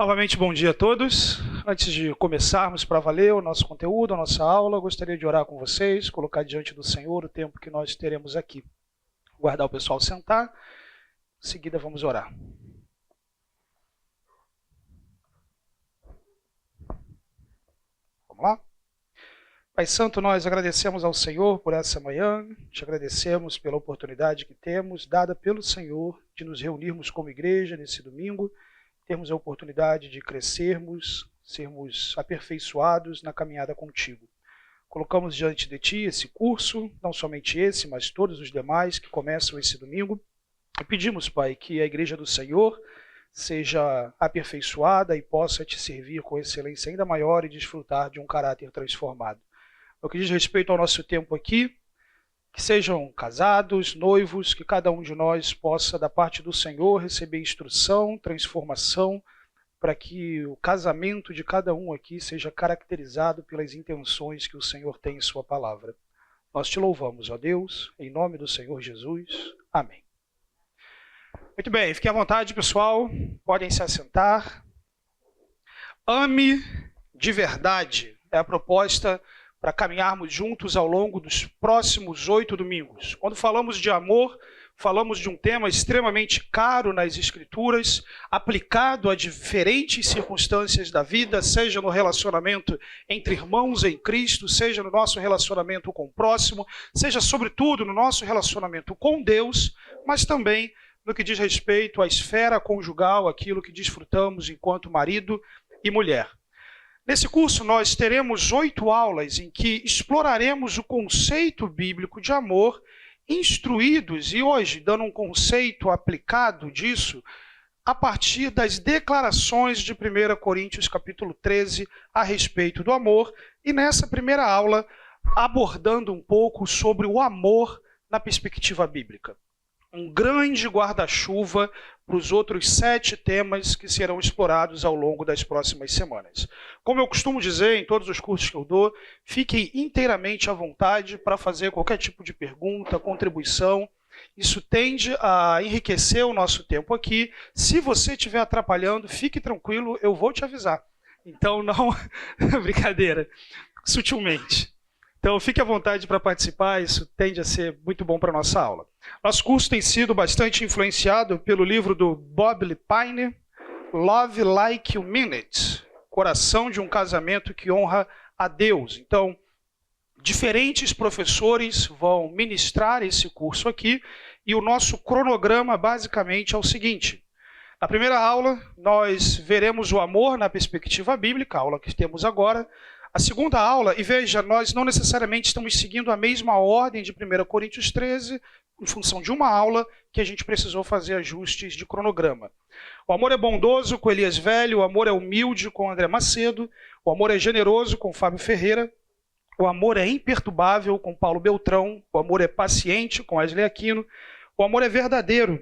Novamente, bom dia a todos. Antes de começarmos para valer o nosso conteúdo, a nossa aula, gostaria de orar com vocês, colocar diante do Senhor o tempo que nós teremos aqui. Guardar o pessoal sentar, em seguida vamos orar. Vamos lá? Pai Santo, nós agradecemos ao Senhor por essa manhã, te agradecemos pela oportunidade que temos, dada pelo Senhor, de nos reunirmos como igreja nesse domingo, termos a oportunidade de crescermos, sermos aperfeiçoados na caminhada contigo. Colocamos diante de ti esse curso, não somente esse, mas todos os demais que começam esse domingo, e pedimos, Pai, que a igreja do Senhor seja aperfeiçoada e possa te servir com excelência ainda maior e desfrutar de um caráter transformado. No que diz respeito ao nosso tempo aqui, que sejam casados, noivos, que cada um de nós possa, da parte do Senhor, receber instrução, transformação, para que o casamento de cada um aqui seja caracterizado pelas intenções que o Senhor tem em sua palavra. Nós te louvamos, ó Deus, em nome do Senhor Jesus. Amém. Muito bem, fiquem à vontade, pessoal, podem se assentar. Ame de verdade é a proposta para caminharmos juntos ao longo dos próximos 8 domingos. Quando falamos de amor, falamos de um tema extremamente caro nas Escrituras, aplicado a diferentes circunstâncias da vida, seja no relacionamento entre irmãos em Cristo, seja no nosso relacionamento com o próximo, seja sobretudo no nosso relacionamento com Deus, mas também no que diz respeito à esfera conjugal, aquilo que desfrutamos enquanto marido e mulher. Nesse curso nós teremos 8 aulas em que exploraremos o conceito bíblico de amor, instruídos e hoje dando um conceito aplicado disso a partir das declarações de 1 Coríntios capítulo 13 a respeito do amor e nessa primeira aula abordando um pouco sobre o amor na perspectiva bíblica. Um grande guarda-chuva para os outros 7 temas que serão explorados ao longo das próximas semanas. Como eu costumo dizer em todos os cursos que eu dou, fiquem inteiramente à vontade para fazer qualquer tipo de pergunta, contribuição. Isso tende a enriquecer o nosso tempo aqui. Se você estiver atrapalhando, fique tranquilo, eu vou te avisar. Então não... brincadeira, sutilmente. Então fique à vontade para participar, isso tende a ser muito bom para a nossa aula. Nosso curso tem sido bastante influenciado pelo livro do Bob Lepine, Love Like You Mean It, Coração de um Casamento que Honra a Deus. Então, diferentes professores vão ministrar esse curso aqui e o nosso cronograma basicamente é o seguinte. Na primeira aula, nós veremos o amor na perspectiva bíblica, a aula que temos agora. A segunda aula, e veja, nós não necessariamente estamos seguindo a mesma ordem de 1 Coríntios 13, em função de uma aula que a gente precisou fazer ajustes de cronograma. O amor é bondoso com Elias Velho, o amor é humilde com André Macedo, o amor é generoso com Fábio Ferreira, o amor é imperturbável com Paulo Beltrão, o amor é paciente com Wesley Aquino, o amor é verdadeiro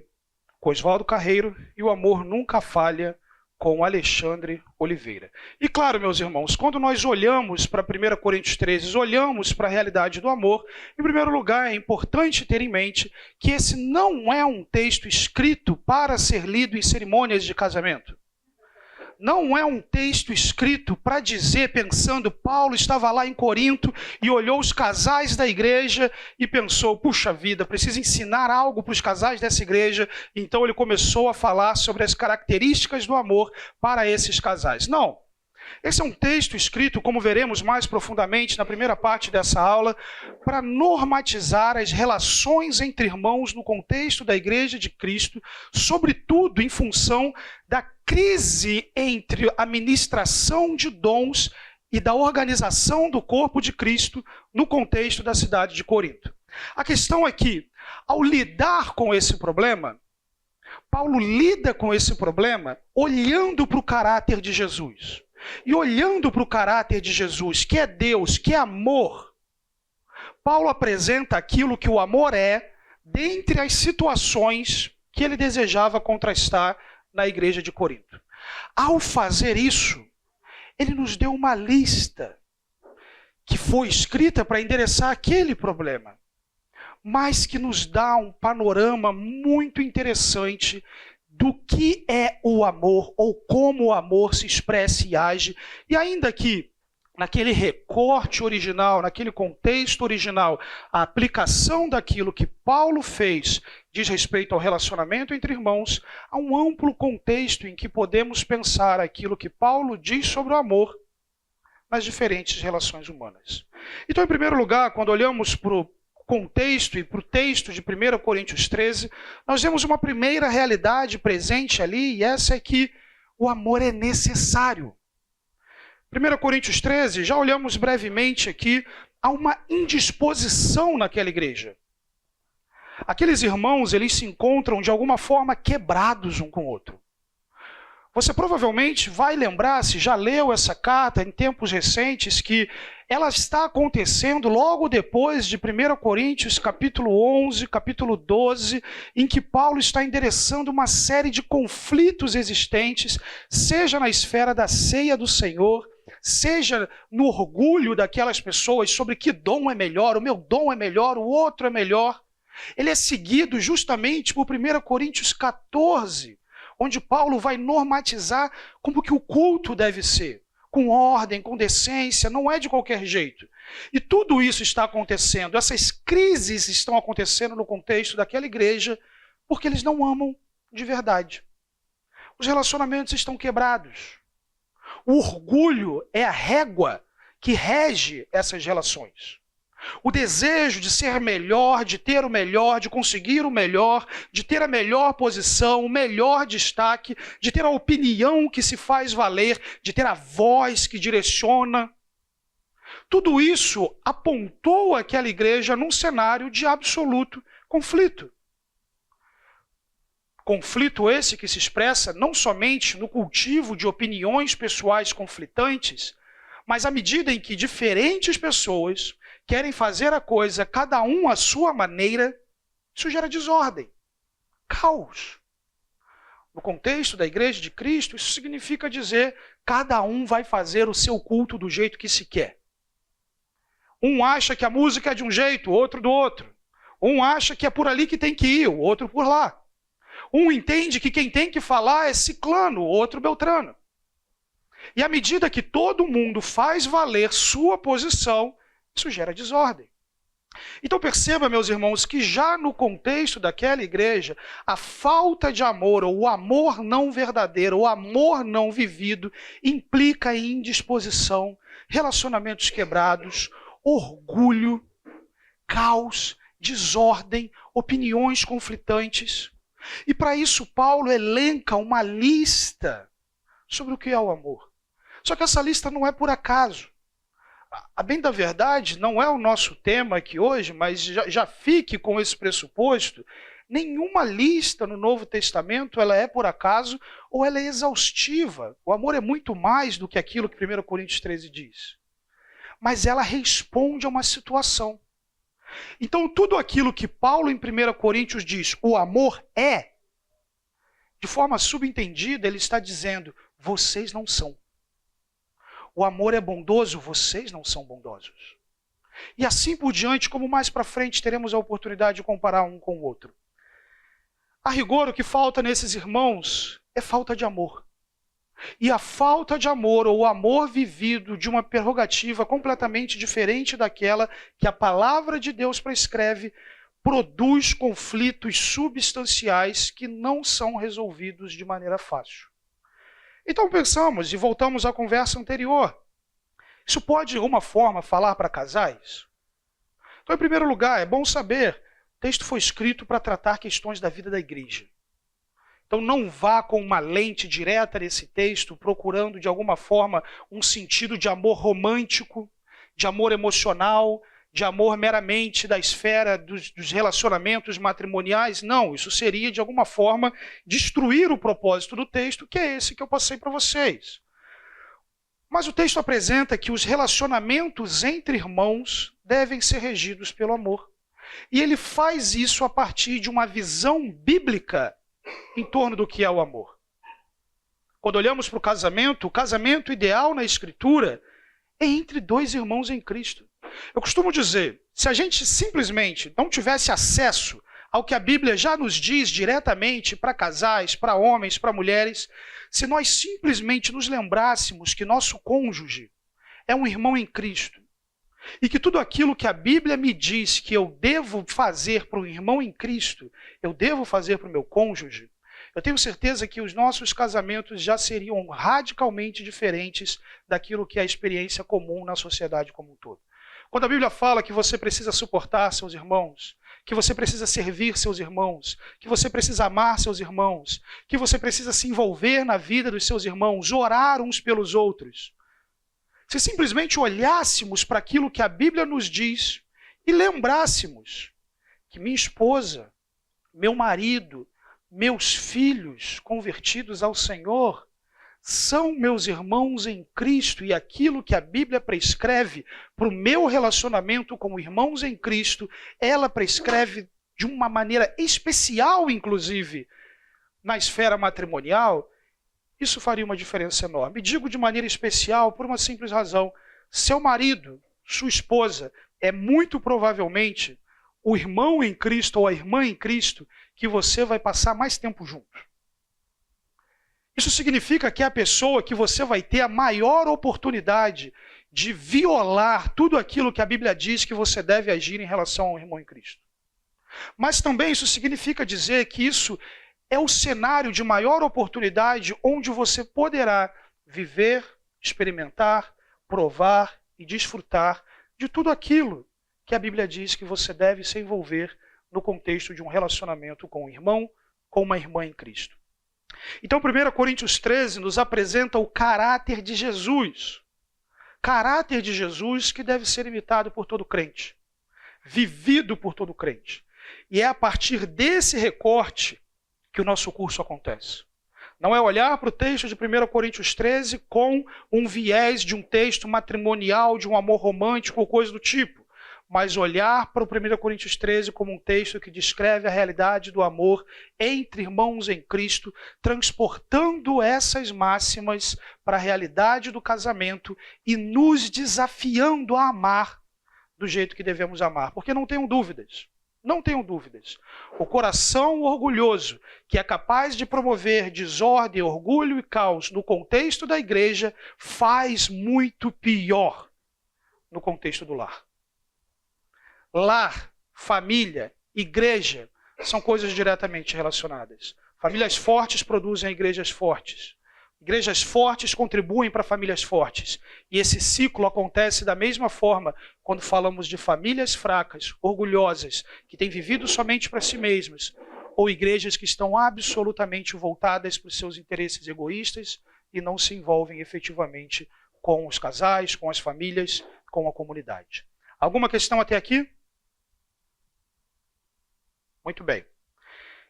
com Oswaldo Carreiro e o amor nunca falha com Alexandre Oliveira. E claro, meus irmãos, quando nós olhamos para 1 Coríntios 13, olhamos para a realidade do amor, em primeiro lugar é importante ter em mente que esse não é um texto escrito para ser lido em cerimônias de casamento. Não é um texto escrito para dizer, pensando, Paulo estava lá em Corinto e olhou os casais da igreja e pensou, puxa vida, preciso ensinar algo para os casais dessa igreja. Então ele começou a falar sobre as características do amor para esses casais. Não. Esse é um texto escrito, como veremos mais profundamente na primeira parte dessa aula, para normatizar as relações entre irmãos no contexto da Igreja de Cristo, sobretudo em função da crise entre a ministração de dons e da organização do corpo de Cristo no contexto da cidade de Corinto. A questão é que, ao lidar com esse problema, Paulo lida com esse problema olhando para o caráter de Jesus. E olhando para o caráter de Jesus, que é Deus, que é amor, Paulo apresenta aquilo que o amor é, dentre as situações que ele desejava contrastar na igreja de Corinto. Ao fazer isso, ele nos deu uma lista que foi escrita para endereçar aquele problema, mas que nos dá um panorama muito interessante do que é o amor, ou como o amor se expressa e age, e ainda que naquele recorte original, naquele contexto original, a aplicação daquilo que Paulo fez diz respeito ao relacionamento entre irmãos, há um amplo contexto em que podemos pensar aquilo que Paulo diz sobre o amor nas diferentes relações humanas. Então, em primeiro lugar, quando olhamos para o contexto e para o texto de 1 Coríntios 13, nós vemos uma primeira realidade presente ali, e essa é que o amor é necessário. 1 Coríntios 13, já olhamos brevemente aqui, há uma indisposição naquela igreja. Aqueles irmãos, eles se encontram de alguma forma quebrados um com o outro. Você provavelmente vai lembrar, se já leu essa carta em tempos recentes, que ela está acontecendo logo depois de 1 Coríntios capítulo 11, capítulo 12, em que Paulo está endereçando uma série de conflitos existentes, seja na esfera da ceia do Senhor, seja no orgulho daquelas pessoas sobre que dom é melhor, o meu dom é melhor, o outro é melhor. Ele é seguido justamente por 1 Coríntios 14, onde Paulo vai normatizar como que o culto deve ser, com ordem, com decência, não é de qualquer jeito. E tudo isso está acontecendo, essas crises estão acontecendo no contexto daquela igreja, porque eles não amam de verdade. Os relacionamentos estão quebrados. O orgulho é a régua que rege essas relações. O desejo de ser melhor, de ter o melhor, de conseguir o melhor, de ter a melhor posição, o melhor destaque, de ter a opinião que se faz valer, de ter a voz que direciona. Tudo isso apontou aquela igreja num cenário de absoluto conflito. Conflito esse que se expressa não somente no cultivo de opiniões pessoais conflitantes, mas à medida em que diferentes pessoas querem fazer a coisa, cada um à sua maneira, isso gera desordem, caos. No contexto da Igreja de Cristo, isso significa dizer cada um vai fazer o seu culto do jeito que se quer. Um acha que a música é de um jeito, o outro do outro. Um acha que é por ali que tem que ir, o outro por lá. Um entende que quem tem que falar é ciclano, o outro beltrano. E à medida que todo mundo faz valer sua posição, isso gera desordem. Então perceba, meus irmãos, que já no contexto daquela igreja, a falta de amor, ou o amor não verdadeiro, o amor não vivido, implica em indisposição, relacionamentos quebrados, orgulho, caos, desordem, opiniões conflitantes. E para isso Paulo elenca uma lista sobre o que é o amor. Só que essa lista não é por acaso. A bem da verdade, não é o nosso tema aqui hoje, mas já fique com esse pressuposto, nenhuma lista no Novo Testamento ela é por acaso ou ela é exaustiva. O amor é muito mais do que aquilo que 1 Coríntios 13 diz. Mas ela responde a uma situação. Então tudo aquilo que Paulo em 1 Coríntios diz, o amor é, de forma subentendida ele está dizendo, vocês não são. O amor é bondoso, vocês não são bondosos. E assim por diante, como mais para frente teremos a oportunidade de comparar um com o outro. A rigor, o que falta nesses irmãos é falta de amor. E a falta de amor, ou o amor vivido de uma prerrogativa completamente diferente daquela que a palavra de Deus prescreve, produz conflitos substanciais que não são resolvidos de maneira fácil. Então pensamos e voltamos à conversa anterior. Isso pode, de alguma forma, falar para casais? Então, em primeiro lugar, é bom saber, o texto foi escrito para tratar questões da vida da igreja. Então não vá com uma lente direta nesse texto, procurando, de alguma forma, um sentido de amor romântico, de amor emocional, de amor meramente da esfera dos relacionamentos matrimoniais. Não, isso seria, de alguma forma, destruir o propósito do texto, que é esse que eu passei para vocês. Mas o texto apresenta que os relacionamentos entre irmãos devem ser regidos pelo amor. E ele faz isso a partir de uma visão bíblica em torno do que é o amor. Quando olhamos para o casamento ideal na Escritura é entre dois irmãos em Cristo. Eu costumo dizer, se a gente simplesmente não tivesse acesso ao que a Bíblia já nos diz diretamente para casais, para homens, para mulheres, se nós simplesmente nos lembrássemos que nosso cônjuge é um irmão em Cristo e que tudo aquilo que a Bíblia me diz que eu devo fazer para um irmão em Cristo, eu devo fazer para o meu cônjuge, eu tenho certeza que os nossos casamentos já seriam radicalmente diferentes daquilo que é a experiência comum na sociedade como um todo. Quando a Bíblia fala que você precisa suportar seus irmãos, que você precisa servir seus irmãos, que você precisa amar seus irmãos, que você precisa se envolver na vida dos seus irmãos, orar uns pelos outros. Se simplesmente olhássemos para aquilo que a Bíblia nos diz e lembrássemos que minha esposa, meu marido, meus filhos convertidos ao Senhor são meus irmãos em Cristo, e aquilo que a Bíblia prescreve para o meu relacionamento como irmãos em Cristo, ela prescreve de uma maneira especial, inclusive, na esfera matrimonial, isso faria uma diferença enorme. Digo de maneira especial por uma simples razão. Seu marido, sua esposa, é muito provavelmente o irmão em Cristo ou a irmã em Cristo que você vai passar mais tempo junto. Isso significa que é a pessoa que você vai ter a maior oportunidade de violar tudo aquilo que a Bíblia diz que você deve agir em relação ao irmão em Cristo. Mas também isso significa dizer que isso é o cenário de maior oportunidade onde você poderá viver, experimentar, provar e desfrutar de tudo aquilo que a Bíblia diz que você deve se envolver no contexto de um relacionamento com um irmão, com uma irmã em Cristo. Então, 1 Coríntios 13 nos apresenta o caráter de Jesus. Caráter de Jesus que deve ser imitado por todo crente, vivido por todo crente. E é a partir desse recorte que o nosso curso acontece. Não é olhar para o texto de 1 Coríntios 13 com um viés de um texto matrimonial, de um amor romântico ou coisa do tipo, mas olhar para o 1 Coríntios 13 como um texto que descreve a realidade do amor entre irmãos em Cristo, transportando essas máximas para a realidade do casamento e nos desafiando a amar do jeito que devemos amar. Porque não tenham dúvidas, o coração orgulhoso, que é capaz de promover desordem, orgulho e caos no contexto da igreja, faz muito pior no contexto do lar. Lar, família, igreja são coisas diretamente relacionadas. Famílias fortes produzem igrejas fortes. Igrejas fortes contribuem para famílias fortes. E esse ciclo acontece da mesma forma quando falamos de famílias fracas, orgulhosas, que têm vivido somente para si mesmas, ou igrejas que estão absolutamente voltadas para os seus interesses egoístas e não se envolvem efetivamente com os casais, com as famílias, com a comunidade. Alguma questão até aqui? Muito bem.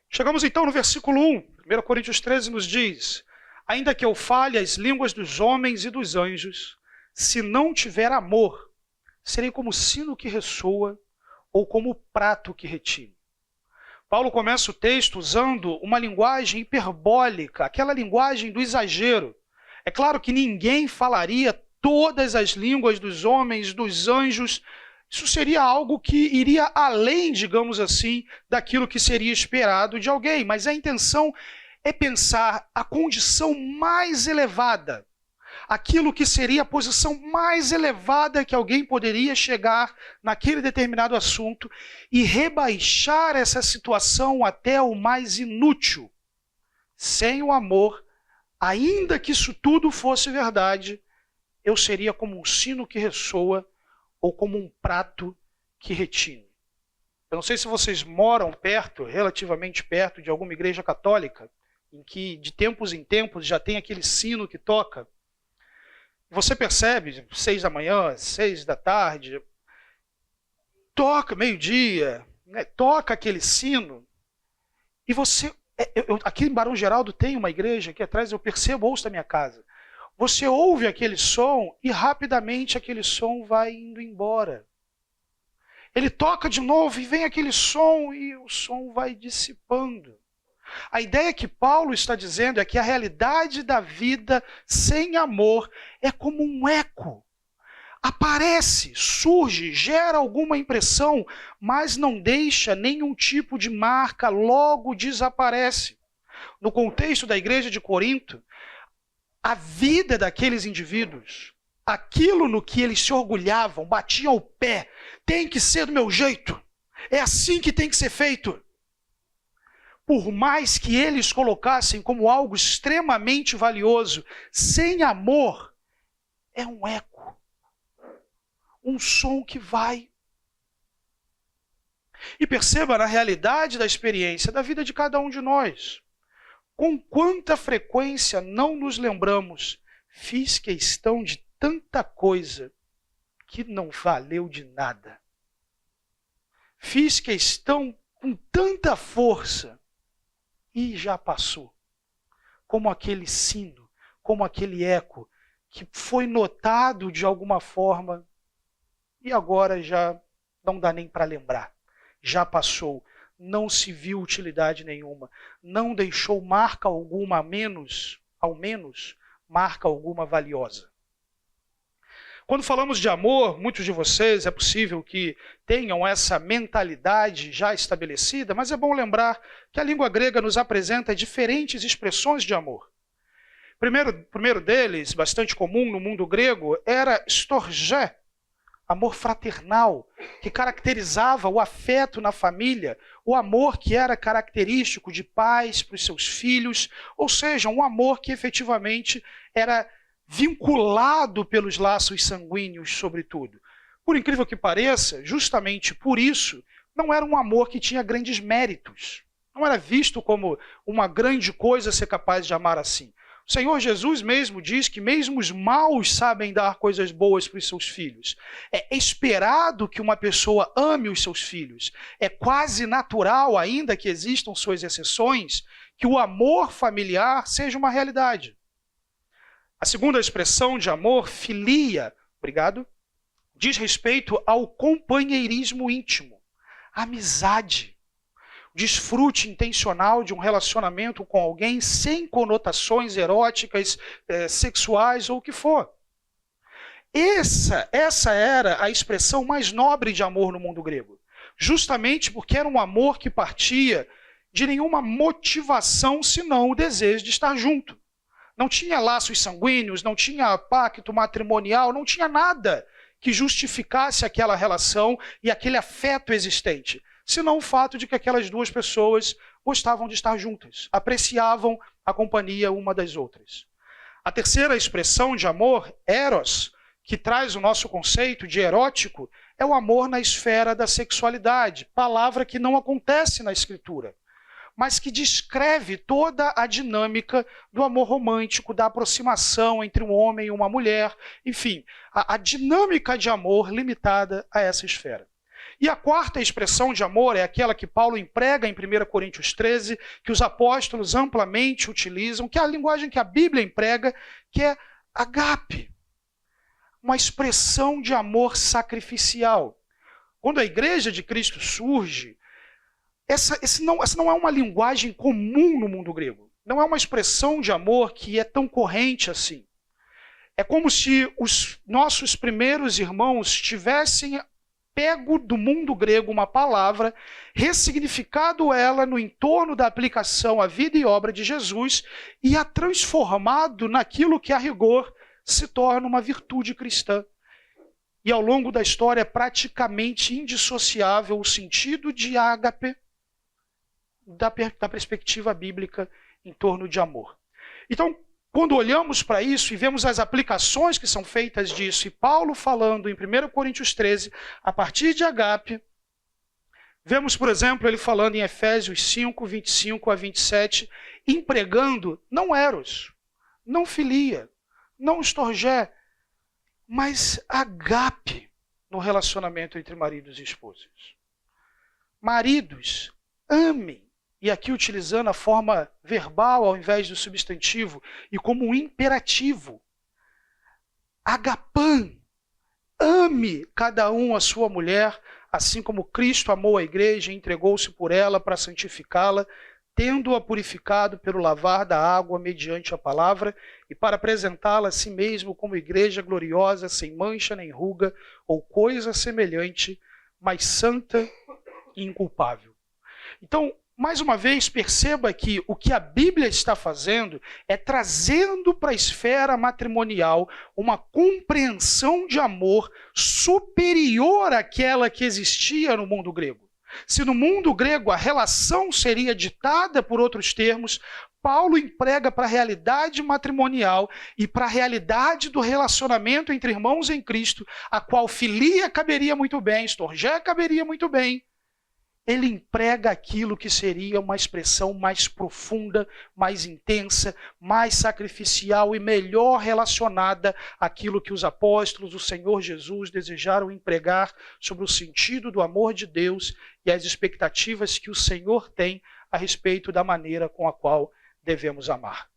Chegamos então no versículo 1. 1 Coríntios 13 nos diz: ainda que eu fale as línguas dos homens e dos anjos, se não tiver amor, serei como sino que ressoa ou como prato que retine. Paulo começa o texto usando uma linguagem hiperbólica, aquela linguagem do exagero. É claro que ninguém falaria todas as línguas dos homens, dos anjos. Isso seria algo que iria além, digamos assim, daquilo que seria esperado de alguém. Mas a intenção é pensar a condição mais elevada, aquilo que seria a posição mais elevada que alguém poderia chegar naquele determinado assunto e rebaixar essa situação até o mais inútil. Sem o amor, ainda que isso tudo fosse verdade, eu seria como um sino que ressoa ou como um prato que retine. Eu não sei se vocês moram perto, relativamente perto, de alguma igreja católica, em que de tempos em tempos já tem aquele sino que toca. Você percebe, 6 da manhã, 6 da tarde, toca meio-dia, né, toca aquele sino, e você... aqui em Barão Geraldo tem uma igreja, aqui atrás eu percebo, ouço da minha casa. Você ouve aquele som e rapidamente aquele som vai indo embora. Ele toca de novo e vem aquele som e o som vai dissipando. A ideia que Paulo está dizendo é que a realidade da vida sem amor é como um eco. Aparece, surge, gera alguma impressão, mas não deixa nenhum tipo de marca, logo desaparece. No contexto da igreja de Corinto, a vida daqueles indivíduos, aquilo no que eles se orgulhavam, batiam o pé, tem que ser do meu jeito, é assim que tem que ser feito. Por mais que eles colocassem como algo extremamente valioso, sem amor, é um eco, um som que vai. E perceba na realidade da experiência da vida de cada um de nós, com quanta frequência não nos lembramos, fiz questão de tanta coisa que não valeu de nada. Fiz questão com tanta força e já passou. Como aquele sino, como aquele eco que foi notado de alguma forma e agora já não dá nem para lembrar. Já passou, não se viu utilidade nenhuma, não deixou marca alguma, ao menos, marca alguma valiosa. Quando falamos de amor, muitos de vocês é possível que tenham essa mentalidade já estabelecida, mas é bom lembrar que a língua grega nos apresenta diferentes expressões de amor. Primeiro deles, bastante comum no mundo grego, era storgé, amor fraternal, que caracterizava o afeto na família, o amor que era característico de pais para os seus filhos, ou seja, um amor que efetivamente era vinculado pelos laços sanguíneos, sobretudo. Por incrível que pareça, justamente por isso, não era um amor que tinha grandes méritos. Não era visto como uma grande coisa ser capaz de amar assim. O Senhor Jesus mesmo diz que mesmo os maus sabem dar coisas boas para os seus filhos. É esperado que uma pessoa ame os seus filhos. É quase natural, ainda que existam suas exceções, que o amor familiar seja uma realidade. A segunda expressão de amor, filia, diz respeito ao companheirismo íntimo, amizade, desfrute intencional de um relacionamento com alguém sem conotações eróticas, sexuais ou o que for. Essa era a expressão mais nobre de amor no mundo grego, justamente porque era um amor que partia de nenhuma motivação senão o desejo de estar junto. Não tinha laços sanguíneos, não tinha pacto matrimonial, não tinha nada que justificasse aquela relação e aquele afeto existente, senão o fato de que aquelas duas pessoas gostavam de estar juntas, apreciavam a companhia uma das outras. A terceira expressão de amor, eros, que traz o nosso conceito de erótico, é o amor na esfera da sexualidade, palavra que não acontece na Escritura, mas que descreve toda a dinâmica do amor romântico, da aproximação entre um homem e uma mulher, enfim, a dinâmica de amor limitada a essa esfera. E a quarta expressão de amor é aquela que Paulo emprega em 1 Coríntios 13, que os apóstolos amplamente utilizam, que é a linguagem que a Bíblia emprega, que é agape, uma expressão de amor sacrificial. Quando a igreja de Cristo surge, essa não é uma linguagem comum no mundo grego. Não é uma expressão de amor que é tão corrente assim. É como se os nossos primeiros irmãos tivessem pego do mundo grego uma palavra, ressignificado ela no entorno da aplicação à vida e obra de Jesus e a transformado naquilo que a rigor se torna uma virtude cristã. E ao longo da história é praticamente indissociável o sentido de ágape da perspectiva bíblica em torno de amor. Então, quando olhamos para isso e vemos as aplicações que são feitas disso, e Paulo falando em 1 Coríntios 13, a partir de agape, vemos, por exemplo, ele falando em Efésios 5, 25 a 27, empregando não eros, não filia, não storgé, mas agape no relacionamento entre maridos e esposas. Maridos, amem. E aqui utilizando a forma verbal ao invés do substantivo, e como um imperativo. Agapam, ame cada um a sua mulher, assim como Cristo amou a igreja e entregou-se por ela para santificá-la, tendo-a purificado pelo lavar da água mediante a palavra, e para apresentá-la a si mesmo como igreja gloriosa, sem mancha nem ruga, ou coisa semelhante, mas santa e inculpável. Então, mais uma vez, perceba que o que a Bíblia está fazendo é trazendo para a esfera matrimonial uma compreensão de amor superior àquela que existia no mundo grego. Se no mundo grego a relação seria ditada por outros termos, Paulo emprega para a realidade matrimonial e para a realidade do relacionamento entre irmãos em Cristo, a qual filia caberia muito bem, storgé caberia muito bem. Ele emprega aquilo que seria uma expressão mais profunda, mais intensa, mais sacrificial e melhor relacionada àquilo que os apóstolos, o Senhor Jesus, desejaram empregar sobre o sentido do amor de Deus e as expectativas que o Senhor tem a respeito da maneira com a qual devemos amar.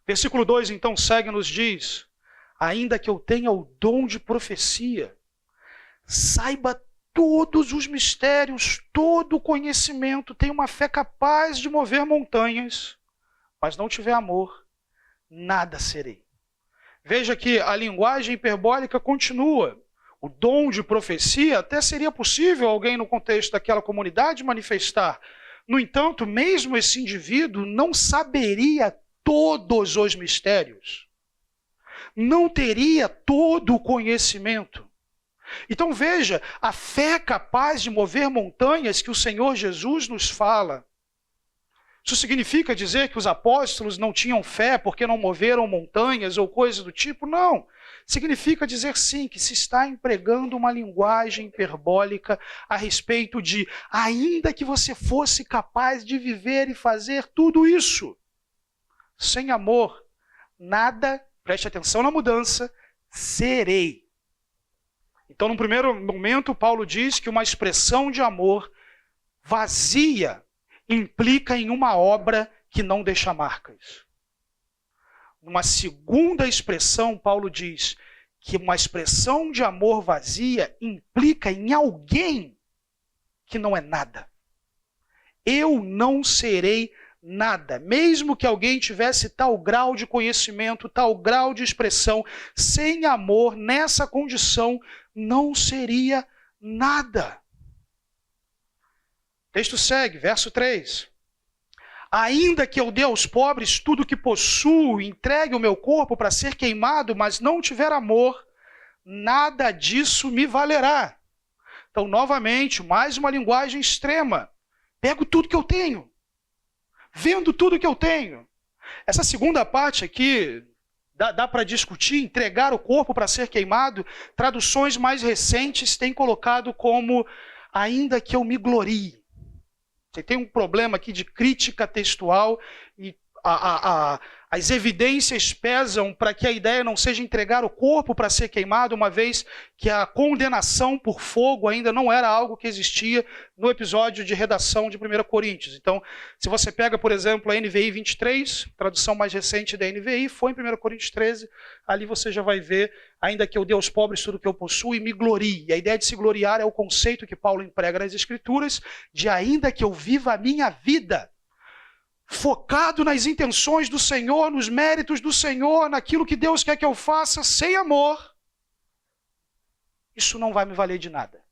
Versículo 2, então, segue e nos diz: ainda que eu tenha o dom de profecia, saiba todos os mistérios, todo o conhecimento, tenha uma fé capaz de mover montanhas, mas não tiver amor, nada serei. Veja que a linguagem hiperbólica continua. O dom de profecia até seria possível alguém no contexto daquela comunidade manifestar. No entanto, mesmo esse indivíduo não saberia todos os mistérios. Não teria todo o conhecimento. Então veja, a fé capaz de mover montanhas que o Senhor Jesus nos fala. Isso significa dizer que os apóstolos não tinham fé porque não moveram montanhas ou coisa do tipo? Não. Significa dizer sim que se está empregando uma linguagem hiperbólica a respeito de, ainda que você fosse capaz de viver e fazer tudo isso, sem amor, nada, preste atenção na mudança, serei. Então, no primeiro momento, Paulo diz que uma expressão de amor vazia implica em uma obra que não deixa marcas. Numa segunda expressão, Paulo diz que uma expressão de amor vazia implica em alguém que não é nada. Eu não serei nada. Mesmo que alguém tivesse tal grau de conhecimento, tal grau de expressão, sem amor, nessa condição, não seria nada. O texto segue, verso 3. Ainda que eu dê aos pobres tudo o que possuo, entregue o meu corpo para ser queimado, mas não tiver amor, nada disso me valerá. Então, novamente, mais uma linguagem extrema. Pego tudo que eu tenho. Vendo tudo que eu tenho. Essa segunda parte aqui, dá para discutir, entregar o corpo para ser queimado. Traduções mais recentes têm colocado como, ainda que eu me glorie. Você tem um problema aqui de crítica textual e as evidências pesam para que a ideia não seja entregar o corpo para ser queimado, uma vez que a condenação por fogo ainda não era algo que existia no episódio de redação de 1 Coríntios. Então, se você pega, por exemplo, a NVI 23, tradução mais recente da NVI, foi em 1 Coríntios 13, ali você já vai ver, ainda que eu dê aos pobres tudo que eu possuo e me glorie. E a ideia de se gloriar é o conceito que Paulo emprega nas Escrituras, de ainda que eu viva a minha vida focado nas intenções do Senhor, nos méritos do Senhor, naquilo que Deus quer que eu faça, sem amor, isso não vai me valer de nada.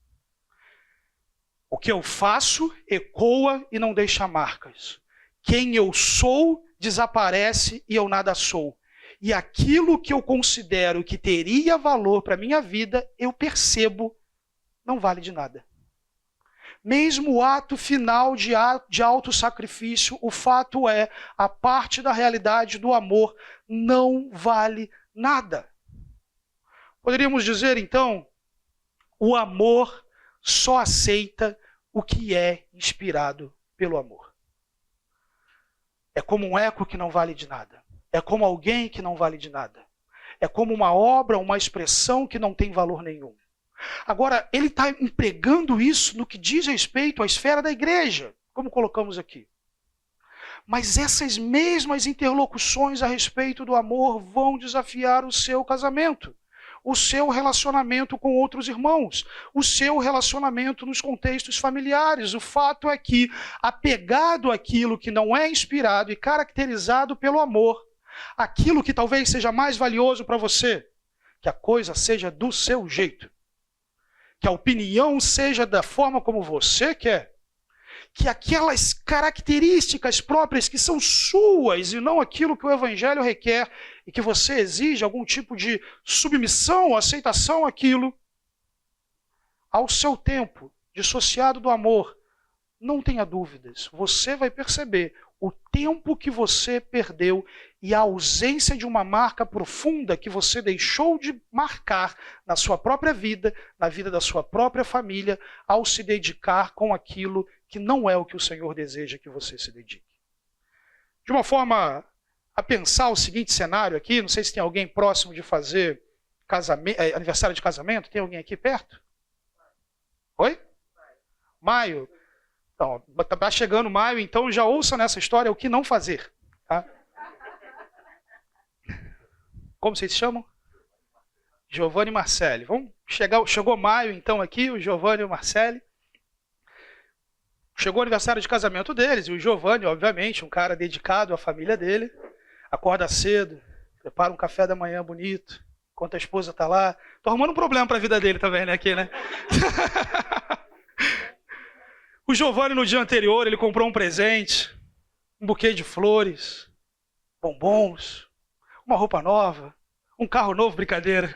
O que eu faço ecoa e não deixa marcas. Quem eu sou desaparece e eu nada sou. E aquilo que eu considero que teria valor para a minha vida, eu percebo, não vale de nada. Mesmo o ato final de autossacrifício, o fato é, a parte da realidade do amor não vale nada. Poderíamos dizer, então, o amor só aceita o que é inspirado pelo amor. É como um eco que não vale de nada. É como alguém que não vale de nada. É como uma obra, uma expressão que não tem valor nenhum. Agora, ele está empregando isso no que diz respeito à esfera da igreja, como colocamos aqui. Mas essas mesmas interlocuções a respeito do amor vão desafiar o seu casamento. o seu relacionamento com outros irmãos, o seu relacionamento nos contextos familiares. O fato é que, apegado àquilo que não é inspirado e caracterizado pelo amor, aquilo que talvez seja mais valioso para você, que a coisa seja do seu jeito, que a opinião seja da forma como você quer, que aquelas características próprias que são suas e não aquilo que o Evangelho requer e que você exige algum tipo de submissão ou aceitação àquilo, ao seu tempo, dissociado do amor, não tenha dúvidas, você vai perceber o tempo que você perdeu e a ausência de uma marca profunda que você deixou de marcar na sua própria vida, na vida da sua própria família, ao se dedicar com aquilo que não é o que o Senhor deseja que você se dedique. De uma forma a pensar o seguinte cenário aqui, não sei se tem alguém próximo de fazer aniversário de casamento, tem alguém aqui perto? Oi? Maio? Então, está chegando maio, então já ouça nessa história o que não fazer. Tá? Como vocês se chamam? Giovanni e Marcele. Chegou maio então aqui, o Giovanni e o Marcele. Chegou o aniversário de casamento deles, e o Giovanni, obviamente, um cara dedicado à família dele, acorda cedo, prepara um café da manhã bonito, enquanto a esposa está lá. Tô arrumando um problema para a vida dele também, né, aqui, né? O Giovanni, no dia anterior, ele comprou um presente, um buquê de flores, bombons, uma roupa nova, um carro novo, brincadeira.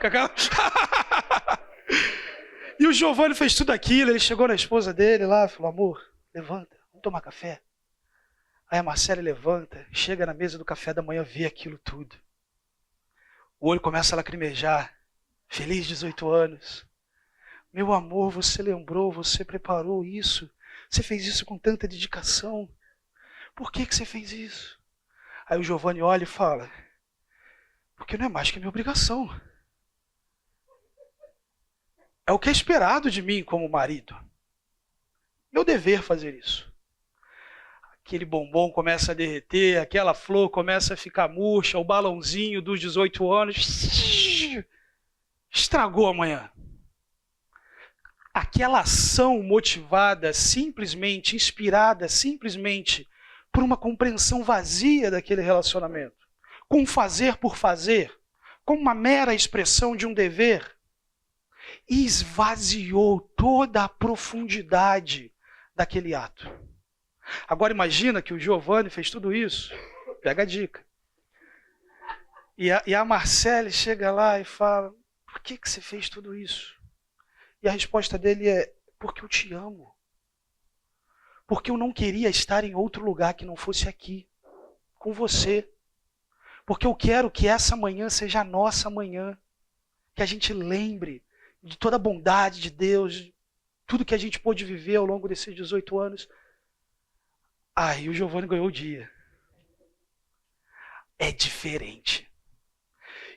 E o Giovanni fez tudo aquilo, ele chegou na esposa dele lá, falou, amor, levanta, vamos tomar café. Aí a Marcele levanta, chega na mesa do café da manhã, vê aquilo tudo. O olho começa a lacrimejar. Feliz 18 anos. Meu amor, você lembrou, você preparou isso. Você fez isso com tanta dedicação. Por que você fez isso? Aí o Giovanni olha e fala, porque não é mais que minha obrigação. É o que é esperado de mim como marido. Meu dever fazer isso. Aquele bombom começa a derreter, aquela flor começa a ficar murcha, o balãozinho dos 18 anos estragou amanhã. Aquela ação motivada, simplesmente, inspirada, simplesmente por uma compreensão vazia daquele relacionamento, com fazer por fazer, com uma mera expressão de um dever, esvaziou toda a profundidade daquele ato. Agora imagina que o Giovanni fez tudo isso, pega a dica. E a Marcele chega lá e fala, por que você fez tudo isso? E a resposta dele é, porque eu te amo. Porque eu não queria estar em outro lugar que não fosse aqui, com você. Porque eu quero que essa manhã seja a nossa manhã. Que a gente lembre de toda a bondade de Deus, de tudo que a gente pôde viver ao longo desses 18 anos. Aí o Giovanni ganhou o dia. É diferente.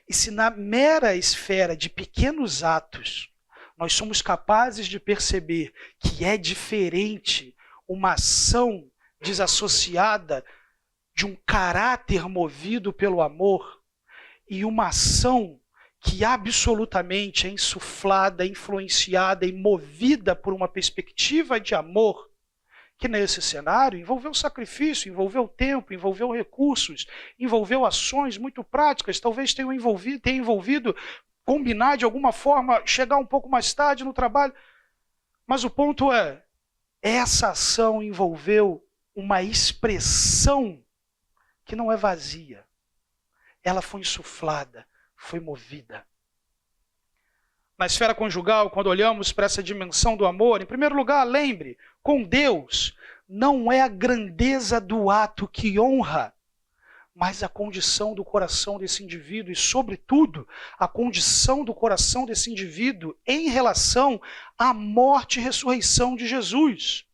E se na mera esfera de pequenos atos, nós somos capazes de perceber que é diferente uma ação desassociada de um caráter movido pelo amor e uma ação que absolutamente é insuflada, influenciada e movida por uma perspectiva de amor, que nesse cenário envolveu sacrifício, envolveu tempo, envolveu recursos, envolveu ações muito práticas, talvez tenha envolvido combinar de alguma forma, chegar um pouco mais tarde no trabalho. Mas o ponto é, essa ação envolveu uma expressão que não é vazia. Ela foi insuflada, foi movida. Na esfera conjugal, quando olhamos para essa dimensão do amor, em primeiro lugar, lembre, com Deus, não é a grandeza do ato que honra, mas a condição do coração desse indivíduo e, sobretudo, a condição do coração desse indivíduo em relação à morte e ressurreição de Jesus.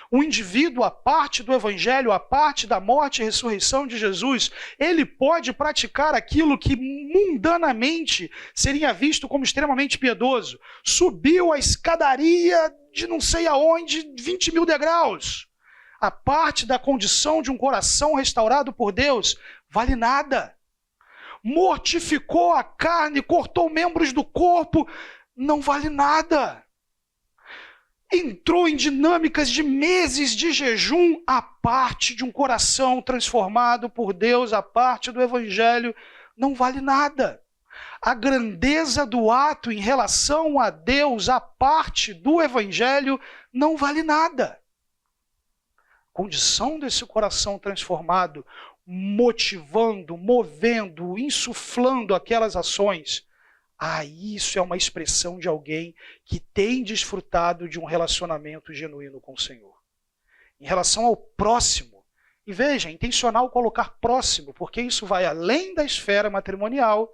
O indivíduo, a parte do Evangelho, a parte da morte e ressurreição de Jesus, ele pode praticar aquilo que mundanamente seria visto como extremamente piedoso. Subiu a escadaria de não sei aonde, 20 mil degraus. A parte da condição de um coração restaurado por Deus vale nada. mortificou a carne, cortou membros do corpo, não vale nada. Entrou em dinâmicas de meses de jejum, a parte de um coração transformado por Deus, a parte do Evangelho, não vale nada. A grandeza do ato em relação a Deus, a parte do Evangelho, não vale nada. A condição desse coração transformado, motivando, movendo, insuflando aquelas ações, isso é uma expressão de alguém que tem desfrutado de um relacionamento genuíno com o Senhor. Em relação ao próximo, e veja, é intencional colocar próximo, porque isso vai além da esfera matrimonial,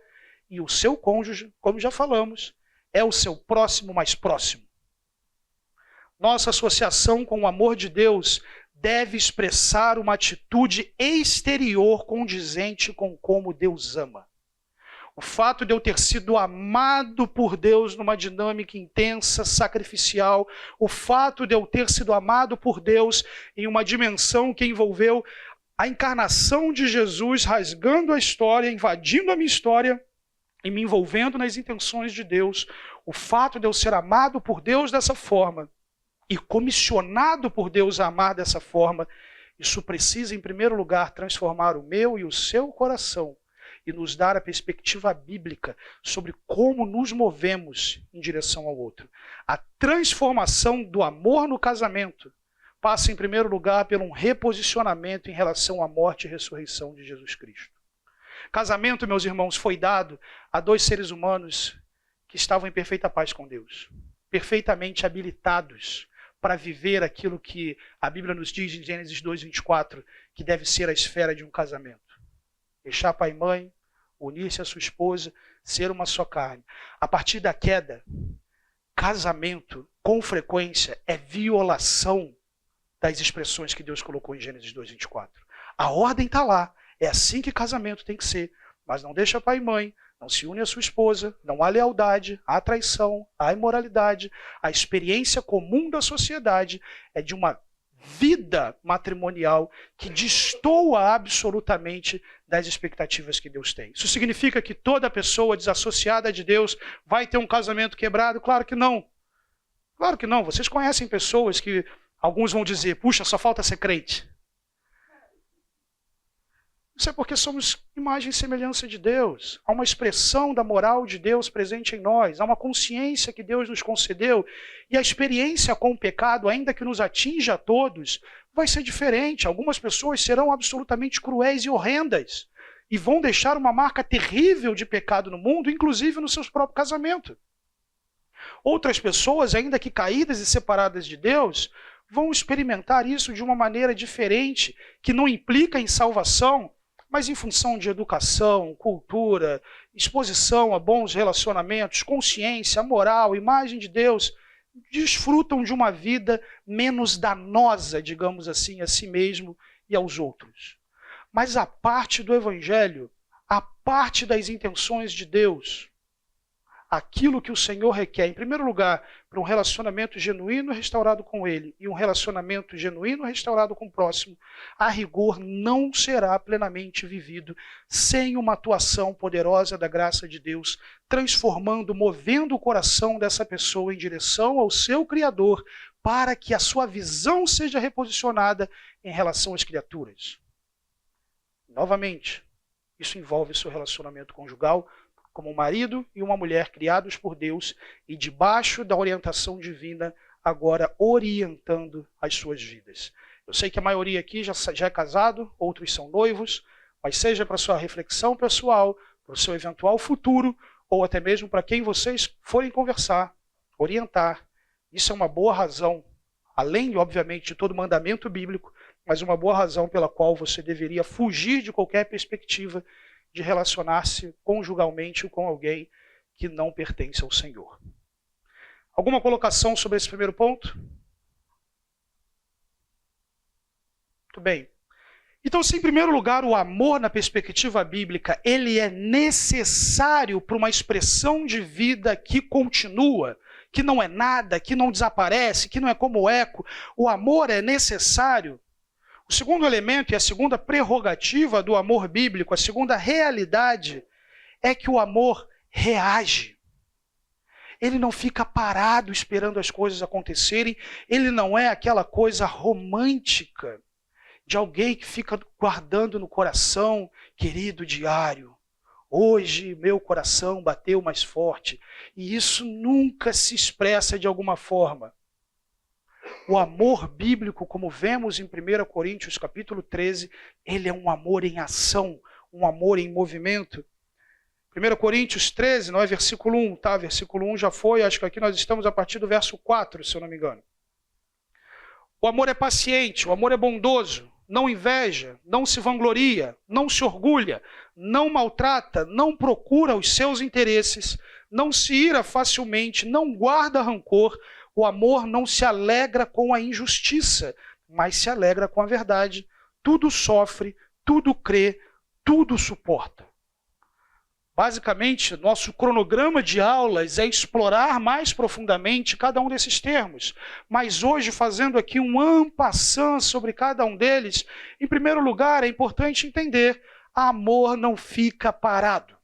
e o seu cônjuge, como já falamos, é o seu próximo mais próximo. Nossa associação com o amor de Deus deve expressar uma atitude exterior condizente com como Deus ama. O fato de eu ter sido amado por Deus numa dinâmica intensa, sacrificial, o fato de eu ter sido amado por Deus em uma dimensão que envolveu a encarnação de Jesus, rasgando a história, invadindo a minha história e me envolvendo nas intenções de Deus, o fato de eu ser amado por Deus dessa forma e comissionado por Deus a amar dessa forma, isso precisa, em primeiro lugar, transformar o meu e o seu coração e nos dar a perspectiva bíblica sobre como nos movemos em direção ao outro. A transformação do amor no casamento passa, em primeiro lugar, por um reposicionamento em relação à morte e ressurreição de Jesus Cristo. Casamento, meus irmãos, foi dado a dois seres humanos que estavam em perfeita paz com Deus, perfeitamente habilitados para viver aquilo que a Bíblia nos diz em Gênesis 2:24, que deve ser a esfera de um casamento. Deixar pai e mãe, unir-se à sua esposa, ser uma só carne. A partir da queda, casamento, com frequência, é violação das expressões que Deus colocou em Gênesis 2:24. A ordem está lá, é assim que casamento tem que ser, mas não deixa pai e mãe, não se une à sua esposa, não há lealdade, há traição, há imoralidade. A experiência comum da sociedade é de uma vida matrimonial que destoa absolutamente das expectativas que Deus tem. Isso significa que toda pessoa desassociada de Deus vai ter um casamento quebrado? Claro que não. Claro que não. Vocês conhecem pessoas que alguns vão dizer, puxa, só falta ser crente. Isso é porque somos imagem e semelhança de Deus. Há uma expressão da moral de Deus presente em nós. Há uma consciência que Deus nos concedeu. E a experiência com o pecado, ainda que nos atinja a todos, vai ser diferente. Algumas pessoas serão absolutamente cruéis e horrendas. E vão deixar uma marca terrível de pecado no mundo, inclusive no seu próprio casamento. Outras pessoas, ainda que caídas e separadas de Deus, vão experimentar isso de uma maneira diferente, que não implica em salvação, mas em função de educação, cultura, exposição a bons relacionamentos, consciência, moral, imagem de Deus, desfrutam de uma vida menos danosa, digamos assim, a si mesmo e aos outros. Mas a parte do Evangelho, a parte das intenções de Deus, aquilo que o Senhor requer, em primeiro lugar, para um relacionamento genuíno restaurado com Ele e um relacionamento genuíno restaurado com o próximo, a rigor não será plenamente vivido sem uma atuação poderosa da graça de Deus, transformando, movendo o coração dessa pessoa em direção ao seu Criador, para que a sua visão seja reposicionada em relação às criaturas. Novamente, isso envolve seu relacionamento conjugal, como um marido e uma mulher criados por Deus e debaixo da orientação divina, agora orientando as suas vidas. Eu sei que a maioria aqui já é casado, outros são noivos, mas seja para sua reflexão pessoal, para o seu eventual futuro, ou até mesmo para quem vocês forem conversar, orientar. Isso é uma boa razão, além, obviamente, de todo mandamento bíblico, mas uma boa razão pela qual você deveria fugir de qualquer perspectiva de relacionar-se conjugalmente com alguém que não pertence ao Senhor. Alguma colocação sobre esse primeiro ponto? Muito bem. Então, se em primeiro lugar o amor na perspectiva bíblica, ele é necessário para uma expressão de vida que continua, que não é nada, que não desaparece, que não é como eco, o amor é necessário. O segundo elemento e a segunda prerrogativa do amor bíblico, a segunda realidade, é que o amor reage. Ele não fica parado esperando as coisas acontecerem, ele não é aquela coisa romântica de alguém que fica guardando no coração, querido diário. Hoje meu coração bateu mais forte. E isso nunca se expressa de alguma forma. O amor bíblico, como vemos em 1 Coríntios capítulo 13, ele é um amor em ação, um amor em movimento. 1 Coríntios 13, não é versículo 1, tá? Versículo 1 já foi, acho que aqui nós estamos a partir do verso 4, se eu não me engano. O amor é paciente, o amor é bondoso, não inveja, não se vangloria, não se orgulha, não maltrata, não procura os seus interesses, não se ira facilmente, não guarda rancor. O amor não se alegra com a injustiça, mas se alegra com a verdade. Tudo sofre, tudo crê, tudo suporta. Basicamente, nosso cronograma de aulas é explorar mais profundamente cada um desses termos. Mas hoje, fazendo aqui um en passant sobre cada um deles, em primeiro lugar, é importante entender: amor não fica parado.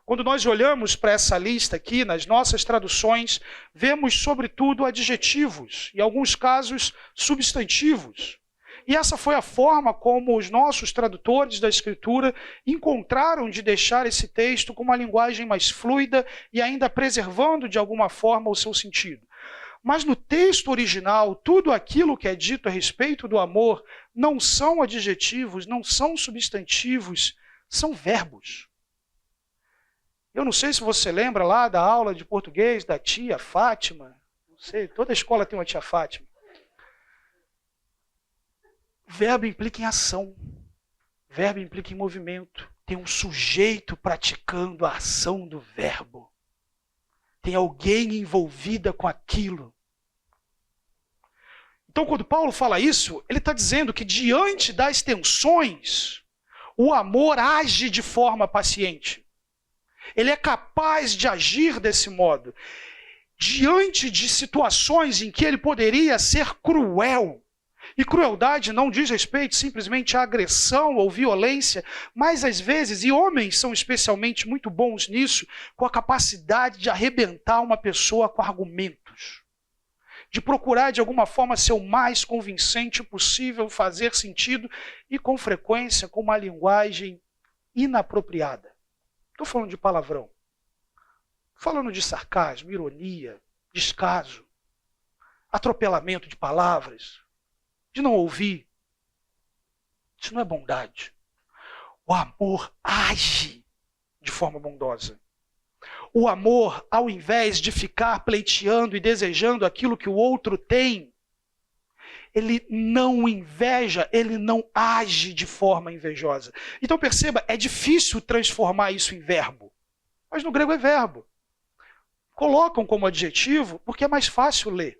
Quando nós olhamos para essa lista aqui, nas nossas traduções, vemos, sobretudo, adjetivos, em alguns casos, substantivos. E essa foi a forma como os nossos tradutores da Escritura encontraram de deixar esse texto com uma linguagem mais fluida e ainda preservando, de alguma forma, o seu sentido. Mas no texto original, tudo aquilo que é dito a respeito do amor não são adjetivos, não são substantivos, são verbos. Eu não sei se você lembra lá da aula de português da tia Fátima. Não sei, toda escola tem uma tia Fátima. Verbo implica em ação. Verbo implica em movimento. Tem um sujeito praticando a ação do verbo. Tem alguém envolvida com aquilo. Então, quando Paulo fala isso, ele está dizendo que diante das tensões, o amor age de forma paciente. Ele é capaz de agir desse modo. Diante de situações em que ele poderia ser cruel. E crueldade não diz respeito simplesmente à agressão ou violência, mas às vezes, e homens são especialmente muito bons nisso, com a capacidade de arrebentar uma pessoa com argumentos. De procurar de alguma forma ser o mais convincente possível, fazer sentido e com frequência com uma linguagem inapropriada. Estou falando de palavrão. Estou falando de sarcasmo, ironia, descaso, atropelamento de palavras, de não ouvir. Isso não é bondade. O amor age de forma bondosa. O amor, ao invés de ficar pleiteando e desejando aquilo que o outro tem, ele não inveja, ele não age de forma invejosa. Então perceba, é difícil transformar isso em verbo. Mas no grego é verbo. Colocam como adjetivo porque é mais fácil ler.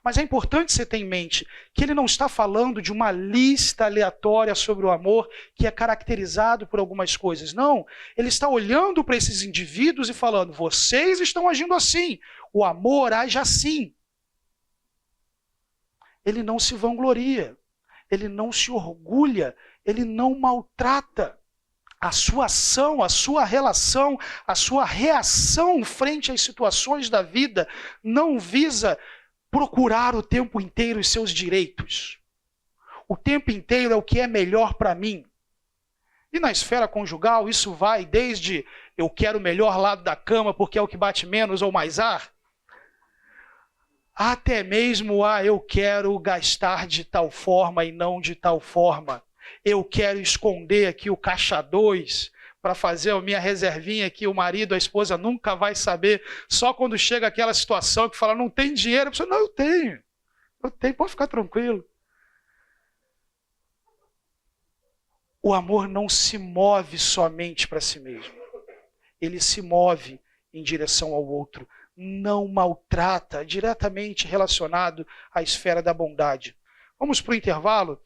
Mas é importante você ter em mente que ele não está falando de uma lista aleatória sobre o amor que é caracterizado por algumas coisas. Não, ele está olhando para esses indivíduos e falando: vocês estão agindo assim, o amor age assim. Ele não se vangloria, ele não se orgulha, ele não maltrata. A sua ação, a sua relação, a sua reação frente às situações da vida não visa procurar o tempo inteiro os seus direitos. O tempo inteiro é o que é melhor para mim. E na esfera conjugal isso vai desde eu quero o melhor lado da cama porque é o que bate menos ou mais ar, até mesmo eu quero gastar de tal forma e não de tal forma. Eu quero esconder aqui o caixa 2 para fazer a minha reservinha que o marido, a esposa nunca vai saber. Só quando chega aquela situação que fala, não tem dinheiro, a pessoa, não, eu tenho, pode ficar tranquilo. O amor não se move somente para si mesmo. Ele se move em direção ao outro. Não maltrata, diretamente relacionado à esfera da bondade. Vamos para o intervalo?